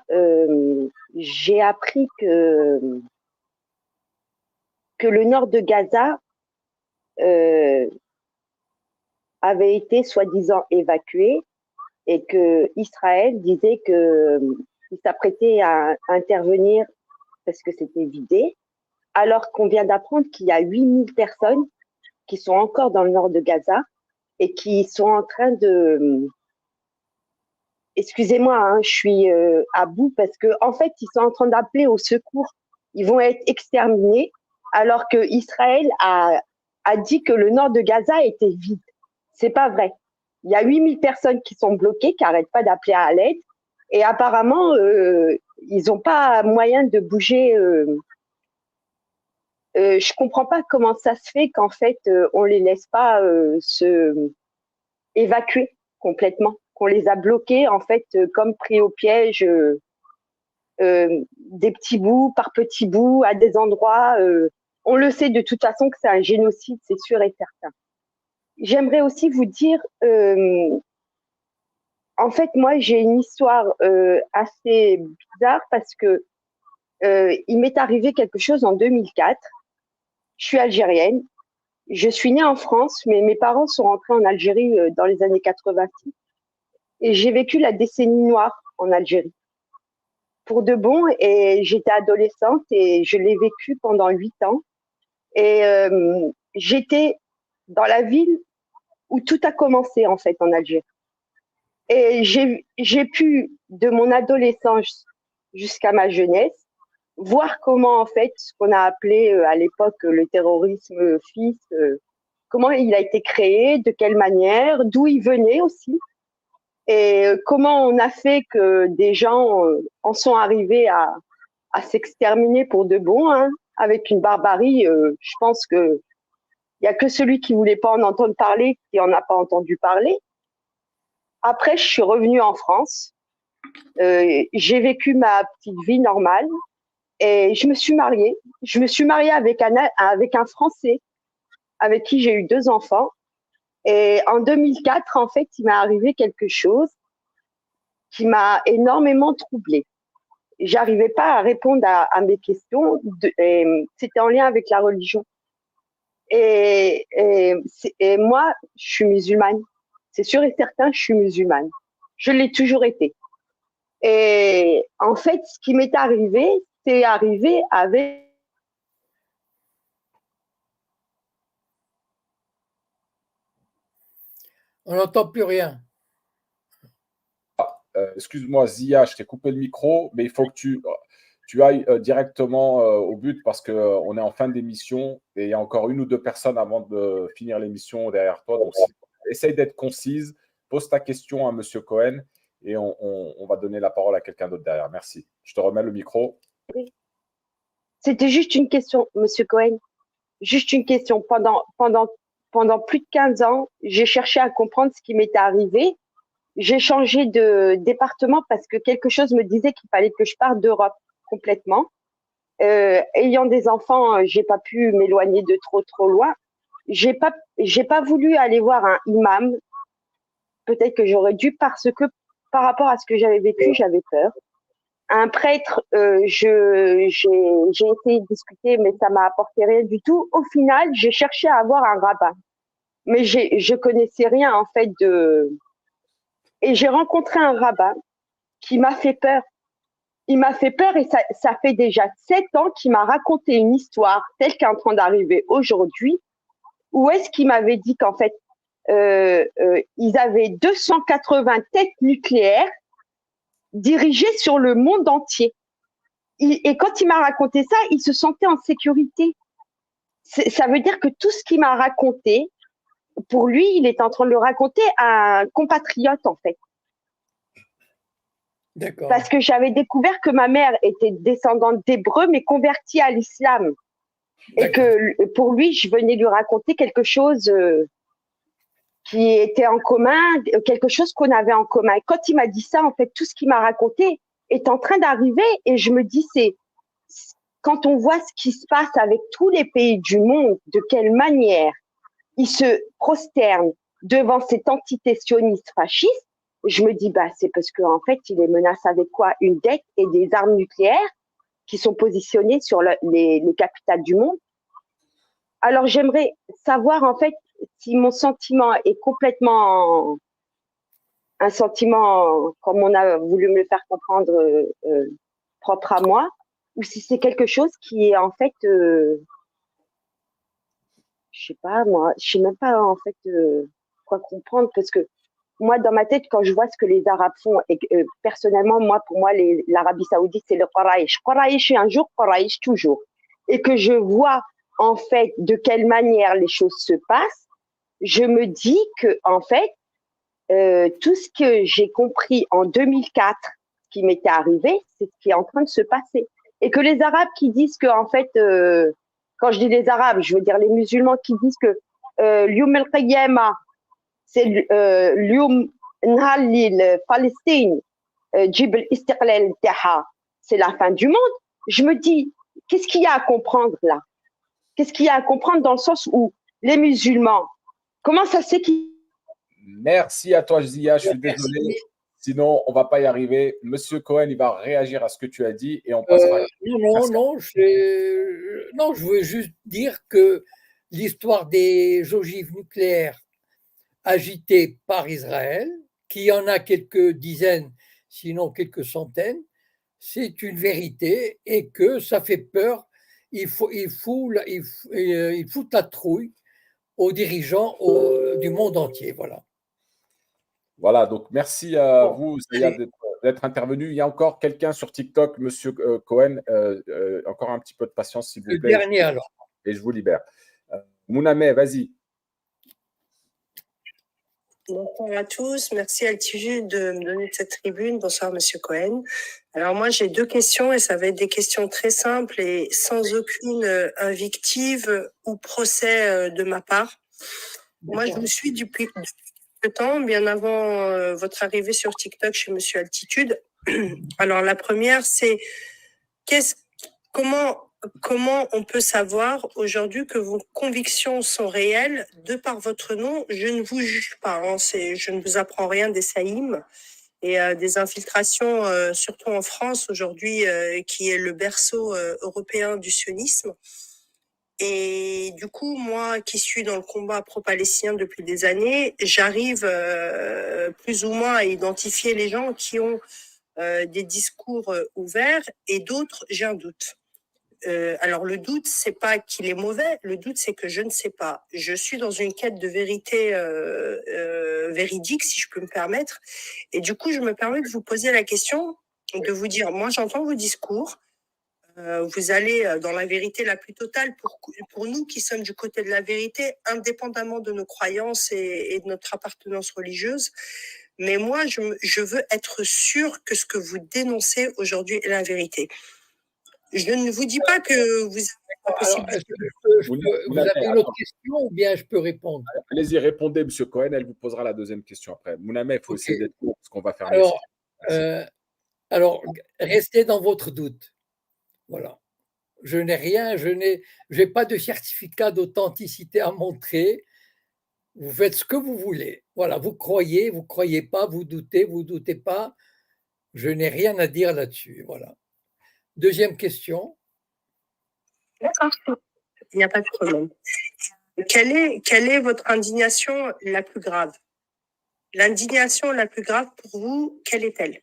j'ai appris que le nord de Gaza avait été soi-disant évacué et que Israël disait qu'il s'apprêtait à intervenir parce que c'était vidé, alors qu'on vient d'apprendre qu'il y a 8000 personnes qui sont encore dans le nord de Gaza et qui sont en train de... Excusez-moi, hein, je suis à bout parce que en fait, ils sont en train d'appeler au secours. Ils vont être exterminés alors que Israël a dit que le nord de Gaza était vide. C'est pas vrai. Il y a 8000 personnes qui sont bloquées, qui n'arrêtent pas d'appeler à l'aide. Et apparemment, ils n'ont pas moyen de bouger. Je comprends pas comment ça se fait qu'en fait, on les laisse pas se évacuer complètement, qu'on les a bloqués en fait comme pris au piège, des petits bouts par petits bouts à des endroits. On le sait de toute façon que c'est un génocide, c'est sûr et certain. J'aimerais aussi vous dire, en fait, moi, j'ai une histoire assez bizarre parce que il m'est arrivé quelque chose en 2004. Je suis algérienne. Je suis née en France, mais mes parents sont rentrés en Algérie dans les années 86. Et j'ai vécu la décennie noire en Algérie. Pour de bon, et j'étais adolescente et je l'ai vécu pendant 8 ans. Et j'étais dans la ville où tout a commencé en fait en Algérie. Et j'ai pu, de mon adolescence jusqu'à ma jeunesse, voir comment en fait ce qu'on a appelé à l'époque le terrorisme fils, comment il a été créé, de quelle manière, d'où il venait aussi, et comment on a fait que des gens en sont arrivés à s'exterminer pour de bon, hein, avec une barbarie. Je pense que il y a que celui qui voulait pas en entendre parler qui en a pas entendu parler. Après, je suis revenue en France. J'ai vécu ma petite vie normale et je me suis mariée. Je me suis mariée avec un Français avec qui j'ai eu 2 enfants. Et en 2004, en fait, il m'est arrivé quelque chose qui m'a énormément troublée. J'arrivais pas à répondre à mes questions. C'était en lien avec la religion. Et moi, je suis musulmane. C'est sûr et certain, je suis musulmane. Je l'ai toujours été. Et en fait, ce qui m'est arrivé, c'est arrivé avec... On n'entend plus rien. Excuse-moi, Zia, je t'ai coupé le micro, mais il faut que tu ailles directement au but parce qu'on est en fin d'émission et il y a encore une ou deux personnes avant de finir l'émission derrière toi. Donc, essaye d'être concise, pose ta question à M. Cohen et on va donner la parole à quelqu'un d'autre derrière. Merci. Je te remets le micro. C'était juste une question, Monsieur Cohen. Juste une question. Pendant plus de 15 ans, j'ai cherché à comprendre ce qui m'était arrivé. J'ai changé de département parce que quelque chose me disait qu'il fallait que je parte d'Europe complètement. Ayant des enfants, j'ai pas pu m'éloigner de trop loin. J'ai pas voulu aller voir un imam. Peut-être que j'aurais dû parce que par rapport à ce que j'avais vécu, j'avais peur. Un prêtre, j'ai essayé de discuter, mais ça m'a apporté rien du tout. Au final, j'ai cherché à avoir un rabbin, mais je connaissais rien en fait et j'ai rencontré un rabbin qui m'a fait peur. Il m'a fait peur et ça fait déjà 7 ans qu'il m'a raconté une histoire telle qu'elle est en train d'arriver aujourd'hui, où est-ce qu'il m'avait dit qu'en fait, ils avaient 280 têtes nucléaires dirigées sur le monde entier. Et quand il m'a raconté ça, il se sentait en sécurité. Ça veut dire que tout ce qu'il m'a raconté, pour lui, il est en train de le raconter à un compatriote, en fait. D'accord. Parce que j'avais découvert que ma mère était descendante d'Hébreux, mais convertie à l'islam. Et que pour lui, je venais lui raconter quelque chose qui était en commun, quelque chose qu'on avait en commun. Et quand il m'a dit ça, en fait, tout ce qu'il m'a raconté est en train d'arriver. Et je me dis, quand on voit ce qui se passe avec tous les pays du monde, de quelle manière ils se prosternent devant cette entité sioniste fasciste, je me dis, c'est parce qu'en fait, il les menace avec quoi? Une dette et des armes nucléaires qui sont positionnées sur les capitales du monde. Alors, j'aimerais savoir, en fait, si mon sentiment est complètement un sentiment, comme on a voulu me le faire comprendre, propre à moi, ou si c'est quelque chose qui est, en fait, je sais pas, moi, je sais même pas, en fait, quoi comprendre, parce que moi, dans ma tête, quand je vois ce que les Arabes font, et personnellement, pour moi, l'Arabie Saoudite, c'est le Quraysh. Quraysh un jour, Quraysh toujours. Et que je vois, en fait, de quelle manière les choses se passent, je me dis que, en fait, tout ce que j'ai compris en 2004 qui m'était arrivé, c'est ce qui est en train de se passer. Et que les Arabes qui disent que, en fait, quand je dis les Arabes, je veux dire les musulmans qui disent que l'Yom al-Qiyamah, c'est l'Yom Nhalil Palestine, Jibel Istiqlal Taha, c'est la fin du monde. Je me dis, qu'est-ce qu'il y a à comprendre là? Qu'est-ce qu'il y a à comprendre dans le sens où les musulmans, comment ça se fait qu'ils... Merci à toi, Zia. Je suis désolé. Sinon, on ne va pas y arriver. Monsieur Cohen, il va réagir à ce que tu as dit et on passera. Non, je veux juste dire que l'histoire des ogives nucléaires agitées par Israël, qui en a quelques dizaines, sinon quelques centaines, c'est une vérité et que ça fait peur. Il fout la trouille aux dirigeants du monde entier. Voilà. Voilà, donc merci à vous, Zia, d'être intervenu. Il y a encore quelqu'un sur TikTok, Monsieur Cohen. Encore un petit peu de patience, s'il vous plaît. Le dernier, alors. Et je vous libère. Mounameh, vas-y. Bonsoir à tous. Merci Altitude de me donner cette tribune. Bonsoir, Monsieur Cohen. Alors moi, j'ai 2 questions et ça va être des questions très simples et sans aucune invective ou procès de ma part. Moi, je vous suis depuis temps, bien avant votre arrivée sur TikTok chez Monsieur Altitude. Alors la première, c'est comment on peut savoir aujourd'hui que vos convictions sont réelles de par votre nom? Je ne vous juge pas, je ne vous apprends rien des saïms et des infiltrations, surtout en France aujourd'hui, qui est le berceau européen du sionisme. Et du coup, moi qui suis dans le combat pro-palestinien depuis des années, j'arrive plus ou moins à identifier les gens qui ont des discours ouverts et d'autres, j'ai un doute. Alors le doute, c'est pas qu'il est mauvais, le doute, c'est que je ne sais pas. Je suis dans une quête de vérité véridique, si je peux me permettre. Et du coup, je me permets de vous poser la question, de vous dire, moi j'entends vos discours, vous allez dans la vérité la plus totale pour nous qui sommes du côté de la vérité, indépendamment de nos croyances et de notre appartenance religieuse. Mais moi, je veux être sûre que ce que vous dénoncez aujourd'hui est la vérité. Je ne vous dis pas que vous avez la possibilité. Vous avez une autre question ou bien je peux répondre? Allez-y, répondez, M. Cohen. Elle vous posera la deuxième question après. Mounameh, il faut essayer d'être court parce qu'on va faire Alors, restez dans votre doute. Voilà. Je n'ai rien, je n'ai pas de certificat d'authenticité à montrer. Vous faites ce que vous voulez. Voilà, vous croyez pas, vous doutez pas. Je n'ai rien à dire là-dessus. Voilà. Deuxième question. D'accord. Il n'y a pas de problème. Quelle est votre indignation la plus grave? L'indignation la plus grave pour vous, quelle est-elle?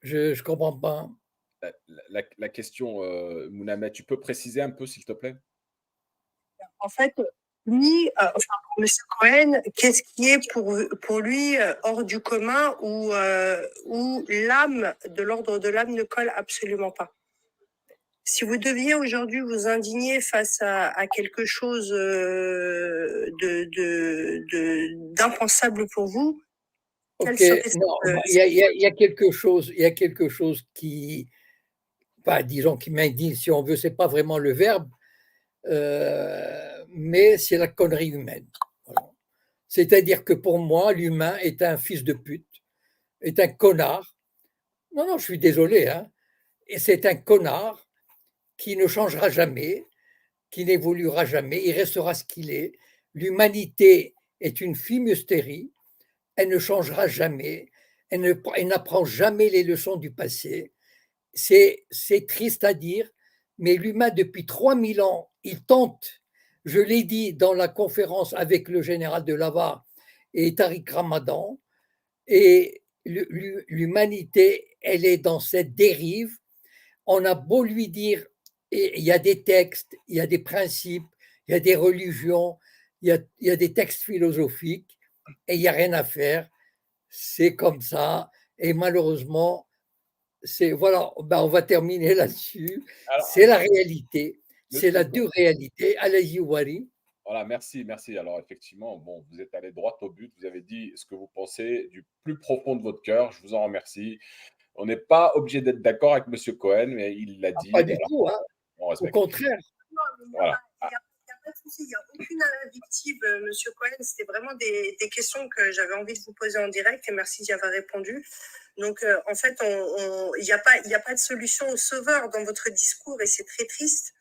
Je ne comprends pas. La question, Mounameh, tu peux préciser un peu, s'il te plaît? En fait, lui, M. Cohen, qu'est-ce qui est pour lui hors du commun ou l'âme de l'ordre de l'âme ne colle absolument pas? Si vous deviez aujourd'hui vous indigner face à quelque chose d'impensable pour vous, quel serait il y a quelque chose qui, disons, qui m'indigne, si on veut, c'est pas vraiment le verbe, mais c'est la connerie humaine. Voilà. C'est-à-dire que pour moi, l'humain est un fils de pute, est un connard. Non, je suis désolé, hein. Et c'est un connard qui ne changera jamais, qui n'évoluera jamais, il restera ce qu'il est. L'humanité est une fumisterie, elle ne changera jamais, elle n'apprend jamais les leçons du passé. C'est triste à dire, mais l'humain, depuis 3000 ans, il tente, je l'ai dit dans la conférence avec le général de Lava et Tariq Ramadan, et l'humanité, elle est dans cette dérive. On a beau lui dire, il y a des textes, il y a des principes, il y a des religions, il y a des textes philosophiques, et il n'y a rien à faire. C'est comme ça, et malheureusement, voilà, on va terminer là-dessus. C'est la réalité, c'est la dure réalité. Allez-y, Wari. Voilà, merci. Alors, effectivement, bon, vous êtes allé droit au but. Vous avez dit ce que vous pensez du plus profond de votre cœur. Je vous en remercie. On n'est pas obligé d'être d'accord avec M. Cohen, mais il l'a dit. Pas du tout, hein. Au contraire. Voilà. Il n'y a pas de souci, il n'y a aucune invective, M. Cohen. C'était vraiment des questions que j'avais envie de vous poser en direct et merci d'y avoir répondu. Donc, en fait, il n'y a pas de solution au sauveur dans votre discours et c'est très triste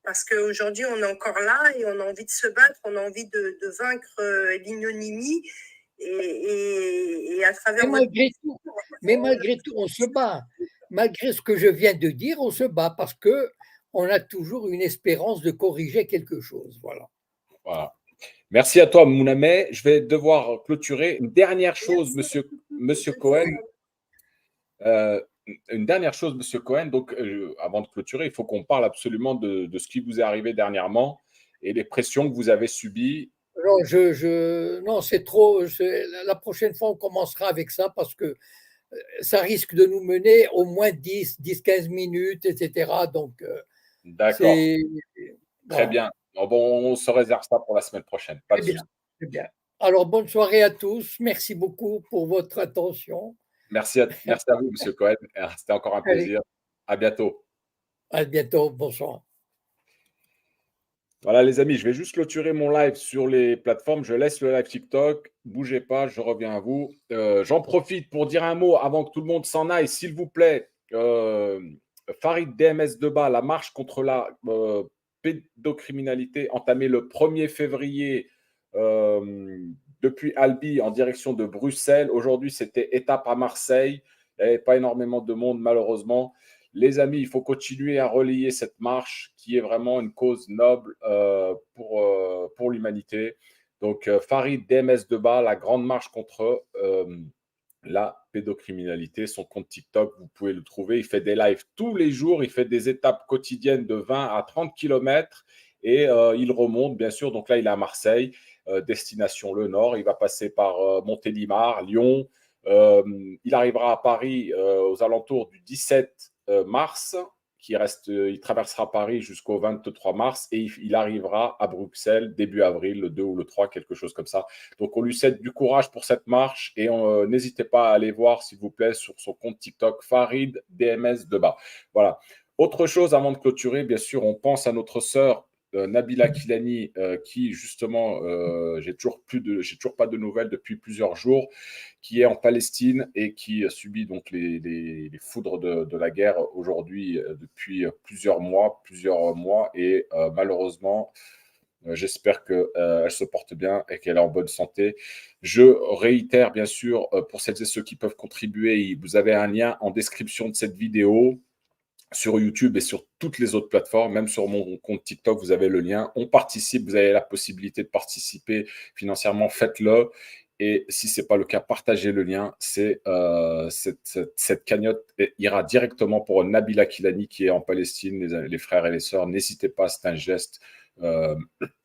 parce qu'aujourd'hui, on est encore là et on a envie de se battre, on a envie de vaincre l'ignominie et à travers... Mais malgré tout, on se bat. Malgré ce que je viens de dire, on se bat parce qu'on a toujours une espérance de corriger quelque chose. Voilà. Merci à toi, Mounameh. Je vais devoir clôturer. Une dernière chose, Monsieur Cohen. Une dernière chose, Monsieur Cohen. Donc, avant de clôturer, il faut qu'on parle absolument de ce qui vous est arrivé dernièrement et les pressions que vous avez subies. Non, c'est trop. La prochaine fois, on commencera avec ça parce que ça risque de nous mener au moins 10-15 minutes, etc. Donc, d'accord. Très bien. Bon, on se réserve ça pour la semaine prochaine. Pas de souci. Très bien. Alors, bonne soirée à tous. Merci beaucoup pour votre attention. Merci à vous, M. Cohen. C'était encore un plaisir. À bientôt. À bientôt. Bonsoir. Voilà, les amis, je vais juste clôturer mon live sur les plateformes. Je laisse le live TikTok. Bougez pas, je reviens à vous. J'en profite pour dire un mot avant que tout le monde s'en aille. S'il vous plaît, Farid DMS Deba, la marche contre la pédocriminalité entamée le 1er février depuis Albi en direction de Bruxelles. Aujourd'hui, c'était étape à Marseille. Il n'y avait pas énormément de monde, malheureusement. Les amis, il faut continuer à relayer cette marche qui est vraiment une cause noble pour l'humanité. Donc, Farid DMS Deba, la grande marche contre la pédocriminalité. Son compte TikTok, vous pouvez le trouver. Il fait des lives tous les jours. Il fait des étapes quotidiennes de 20 à 30 km et il remonte, bien sûr. Donc là, il est à Marseille, destination le Nord. Il va passer par Montélimar, Lyon. Il arrivera à Paris aux alentours du 17 mars. Il traversera Paris jusqu'au 23 mars et il arrivera à Bruxelles début avril, le 2 ou le 3, quelque chose comme ça. Donc, on lui cède du courage pour cette marche et n'hésitez pas à aller voir, s'il vous plaît, sur son compte TikTok, Farid DMS Deba. Voilà. Autre chose avant de clôturer, bien sûr, on pense à notre sœur Nabila Kilani, qui justement, j'ai toujours pas de nouvelles depuis plusieurs jours, qui est en Palestine et qui subit donc les foudres de la guerre aujourd'hui depuis plusieurs mois et malheureusement, j'espère qu'elle se porte bien et qu'elle est en bonne santé. Je réitère bien sûr, pour celles et ceux qui peuvent contribuer, vous avez un lien en description de cette vidéo. Sur YouTube et sur toutes les autres plateformes, même sur mon compte TikTok, vous avez le lien. On participe, vous avez la possibilité de participer financièrement, faites-le. Et si ce n'est pas le cas, partagez le lien. Cette cagnotte ira directement pour Nabila Kilani qui est en Palestine, les frères et les sœurs. N'hésitez pas, c'est un geste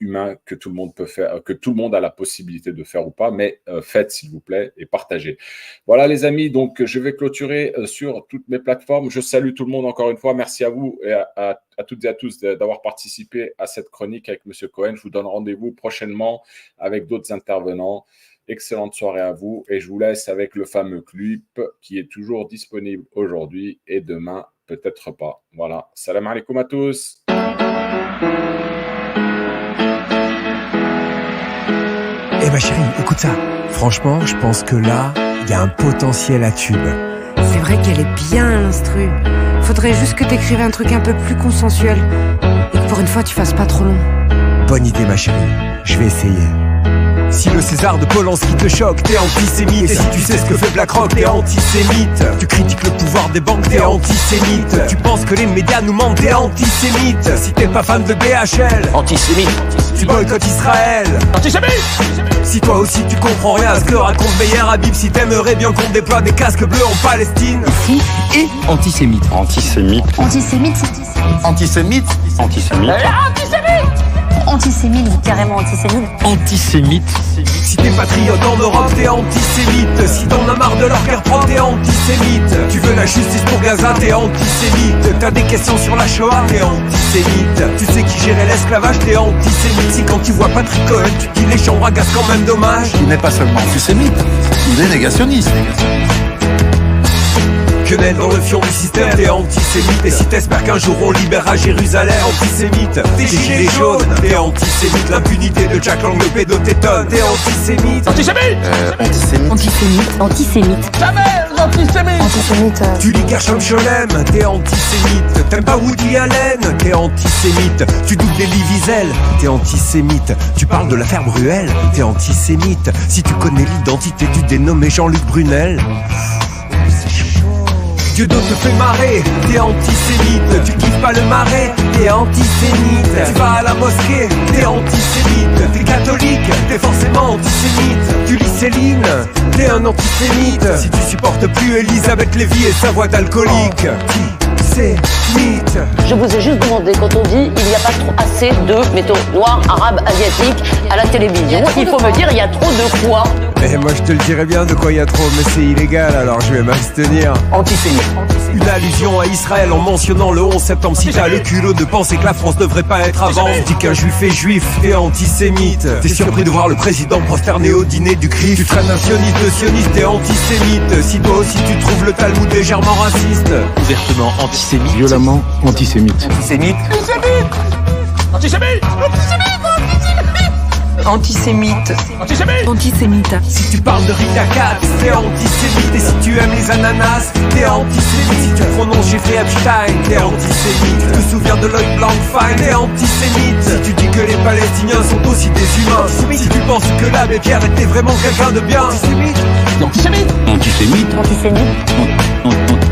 humain que tout le monde peut faire, que tout le monde a la possibilité de faire ou pas, mais faites s'il vous plaît et partagez. Voilà les amis, donc je vais clôturer sur toutes mes plateformes. Je salue tout le monde encore une fois. Merci à vous et à toutes et à tous d'avoir participé à cette chronique avec M. Cohen. Je vous donne rendez-vous prochainement avec d'autres intervenants. Excellente soirée à vous et je vous laisse avec le fameux clip qui est toujours disponible aujourd'hui et demain peut-être pas. Voilà, salam alaikum à tous. Eh ma chérie, écoute ça. Franchement, je pense que là, il y a un potentiel à tube. C'est vrai qu'elle est bien l'instru. Faudrait juste que t'écrives un truc un peu plus consensuel et que pour une fois tu fasses pas trop long. Bonne idée ma chérie, je vais essayer. Si le César de Polanski te choque, t'es antisémite. Et si tu sais ce que fait BlackRock, t'es antisémite. Tu critiques le pouvoir des banques, t'es antisémite. Tu penses que les médias nous mentent, t'es antisémite. Si t'es pas fan de BHL, antisémite. Tu boycottes Israël, antisémite. Si toi aussi tu comprends rien à ce que raconte Meyer Habib, si t'aimerais bien qu'on déploie des casques bleus en Palestine. Ici et antisémite. Antisémite. Antisémite. Antisémite. Antisémite. Antisémite, carrément antisémite. Antisémite. Si t'es patriote en Europe, t'es antisémite. Si t'en as marre de leur guerre propre, t'es antisémite. Tu veux la justice pour Gaza, t'es antisémite. T'as des questions sur la Shoah, t'es antisémite. Tu sais qui gérait l'esclavage, t'es antisémite. Si quand tu vois Patrick Cohen, tu dis les chambres à gaz quand même dommage. Il n'est pas seulement antisémite, il est négationniste. Quenelle dans le fion du système, t'es antisémite. Et si t'espères qu'un jour on libérera Jérusalem, antisémite. T'es gilet jaune, t'es antisémite. L'impunité de Jack Lang, le pédo t'étonne, t'es antisémite. Antisémite. Antisémite. Antisémite. Antisémite. Jamais antisémite. Antisémite. Tu lis Gershom Scholem, t'es antisémite. T'aimes pas Woody Allen, t'es antisémite. Tu doutes d'Elie Wiesel, t'es antisémite. Tu parles de l'affaire Bruel, t'es antisémite. Si tu connais l'identité du dénommé Jean-Luc Brunel, Dieudo te fait marrer, t'es antisémite. Tu kiffes pas le marais, t'es antisémite. Tu vas à la mosquée, t'es antisémite. T'es catholique, t'es forcément antisémite. Tu lis Céline, t'es un antisémite. Si tu supportes plus Elisabeth Lévy et sa voix d'alcoolique, antisémite. Je vous ai juste demandé, quand on dit il n'y a pas assez de métaux noirs, arabes, asiatiques à la télévision, il faut me dire il y a trop de quoi. Eh moi je te le dirais bien de quoi il y a trop, mais c'est illégal alors je vais m'abstenir. Antisémite. Une allusion à Israël en mentionnant le 11 septembre. Si t'as le culot de penser que la France devrait pas être avant, tu dis qu'un juif est juif, t'es antisémite. T'es surpris de voir le président prosterné au dîner du CRIF. Tu traînes un sioniste de sioniste, t'es antisémite. Si toi aussi tu trouves le Talmud légèrement raciste, ouvertement antisémite, violemment antisémite. Antisémite. Antisémite. Antisémite. Antisémite. Antisémite. Antisémite. Si tu parles de Rita Katz, t'es antisémite. Et si tu aimes les ananas, t'es antisémite. Si tu prononces Jeffrey Epstein, t'es antisémite. Tu te souviens de Lloyd Blankfein, t'es antisémite. Si tu dis que les Palestiniens sont aussi des humains, si tu penses que l'abbé Pierre était vraiment quelqu'un de bien, antisémite. Antisémite. Antisémite. Antisémite.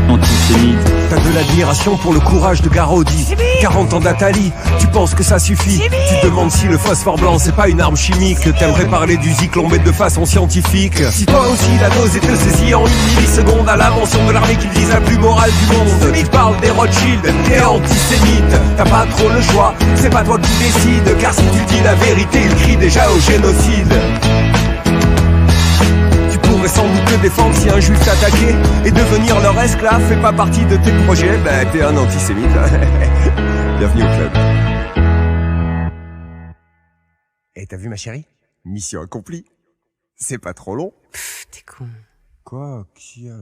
Antisémite. T'as de la admiration pour le courage de Garaudy. 40 ans d'Atali, tu penses que ça suffit? Tu te demandes si le phosphore blanc c'est pas une arme chimique. T'aimerais parler du zyklon-B de façon scientifique. Si toi aussi la dose était saisie en une milliseconde à l'invention de l'armée qu'ils disent la plus morale du monde. Tu parles des Rothschild, t'es antisémite. T'as pas trop le choix, c'est pas toi qui décide. Car si tu dis la vérité, ils crient déjà au génocide. Tu pourrais sans doute te défendre si un juif t'attaquait. Et devenir leur esclave fait pas partie de tes projets. Ben t'es un antisémite. Bienvenue au club. Et t'as vu ma chérie? Mission accomplie. C'est pas trop long. T'es con. Quoi? Qui a...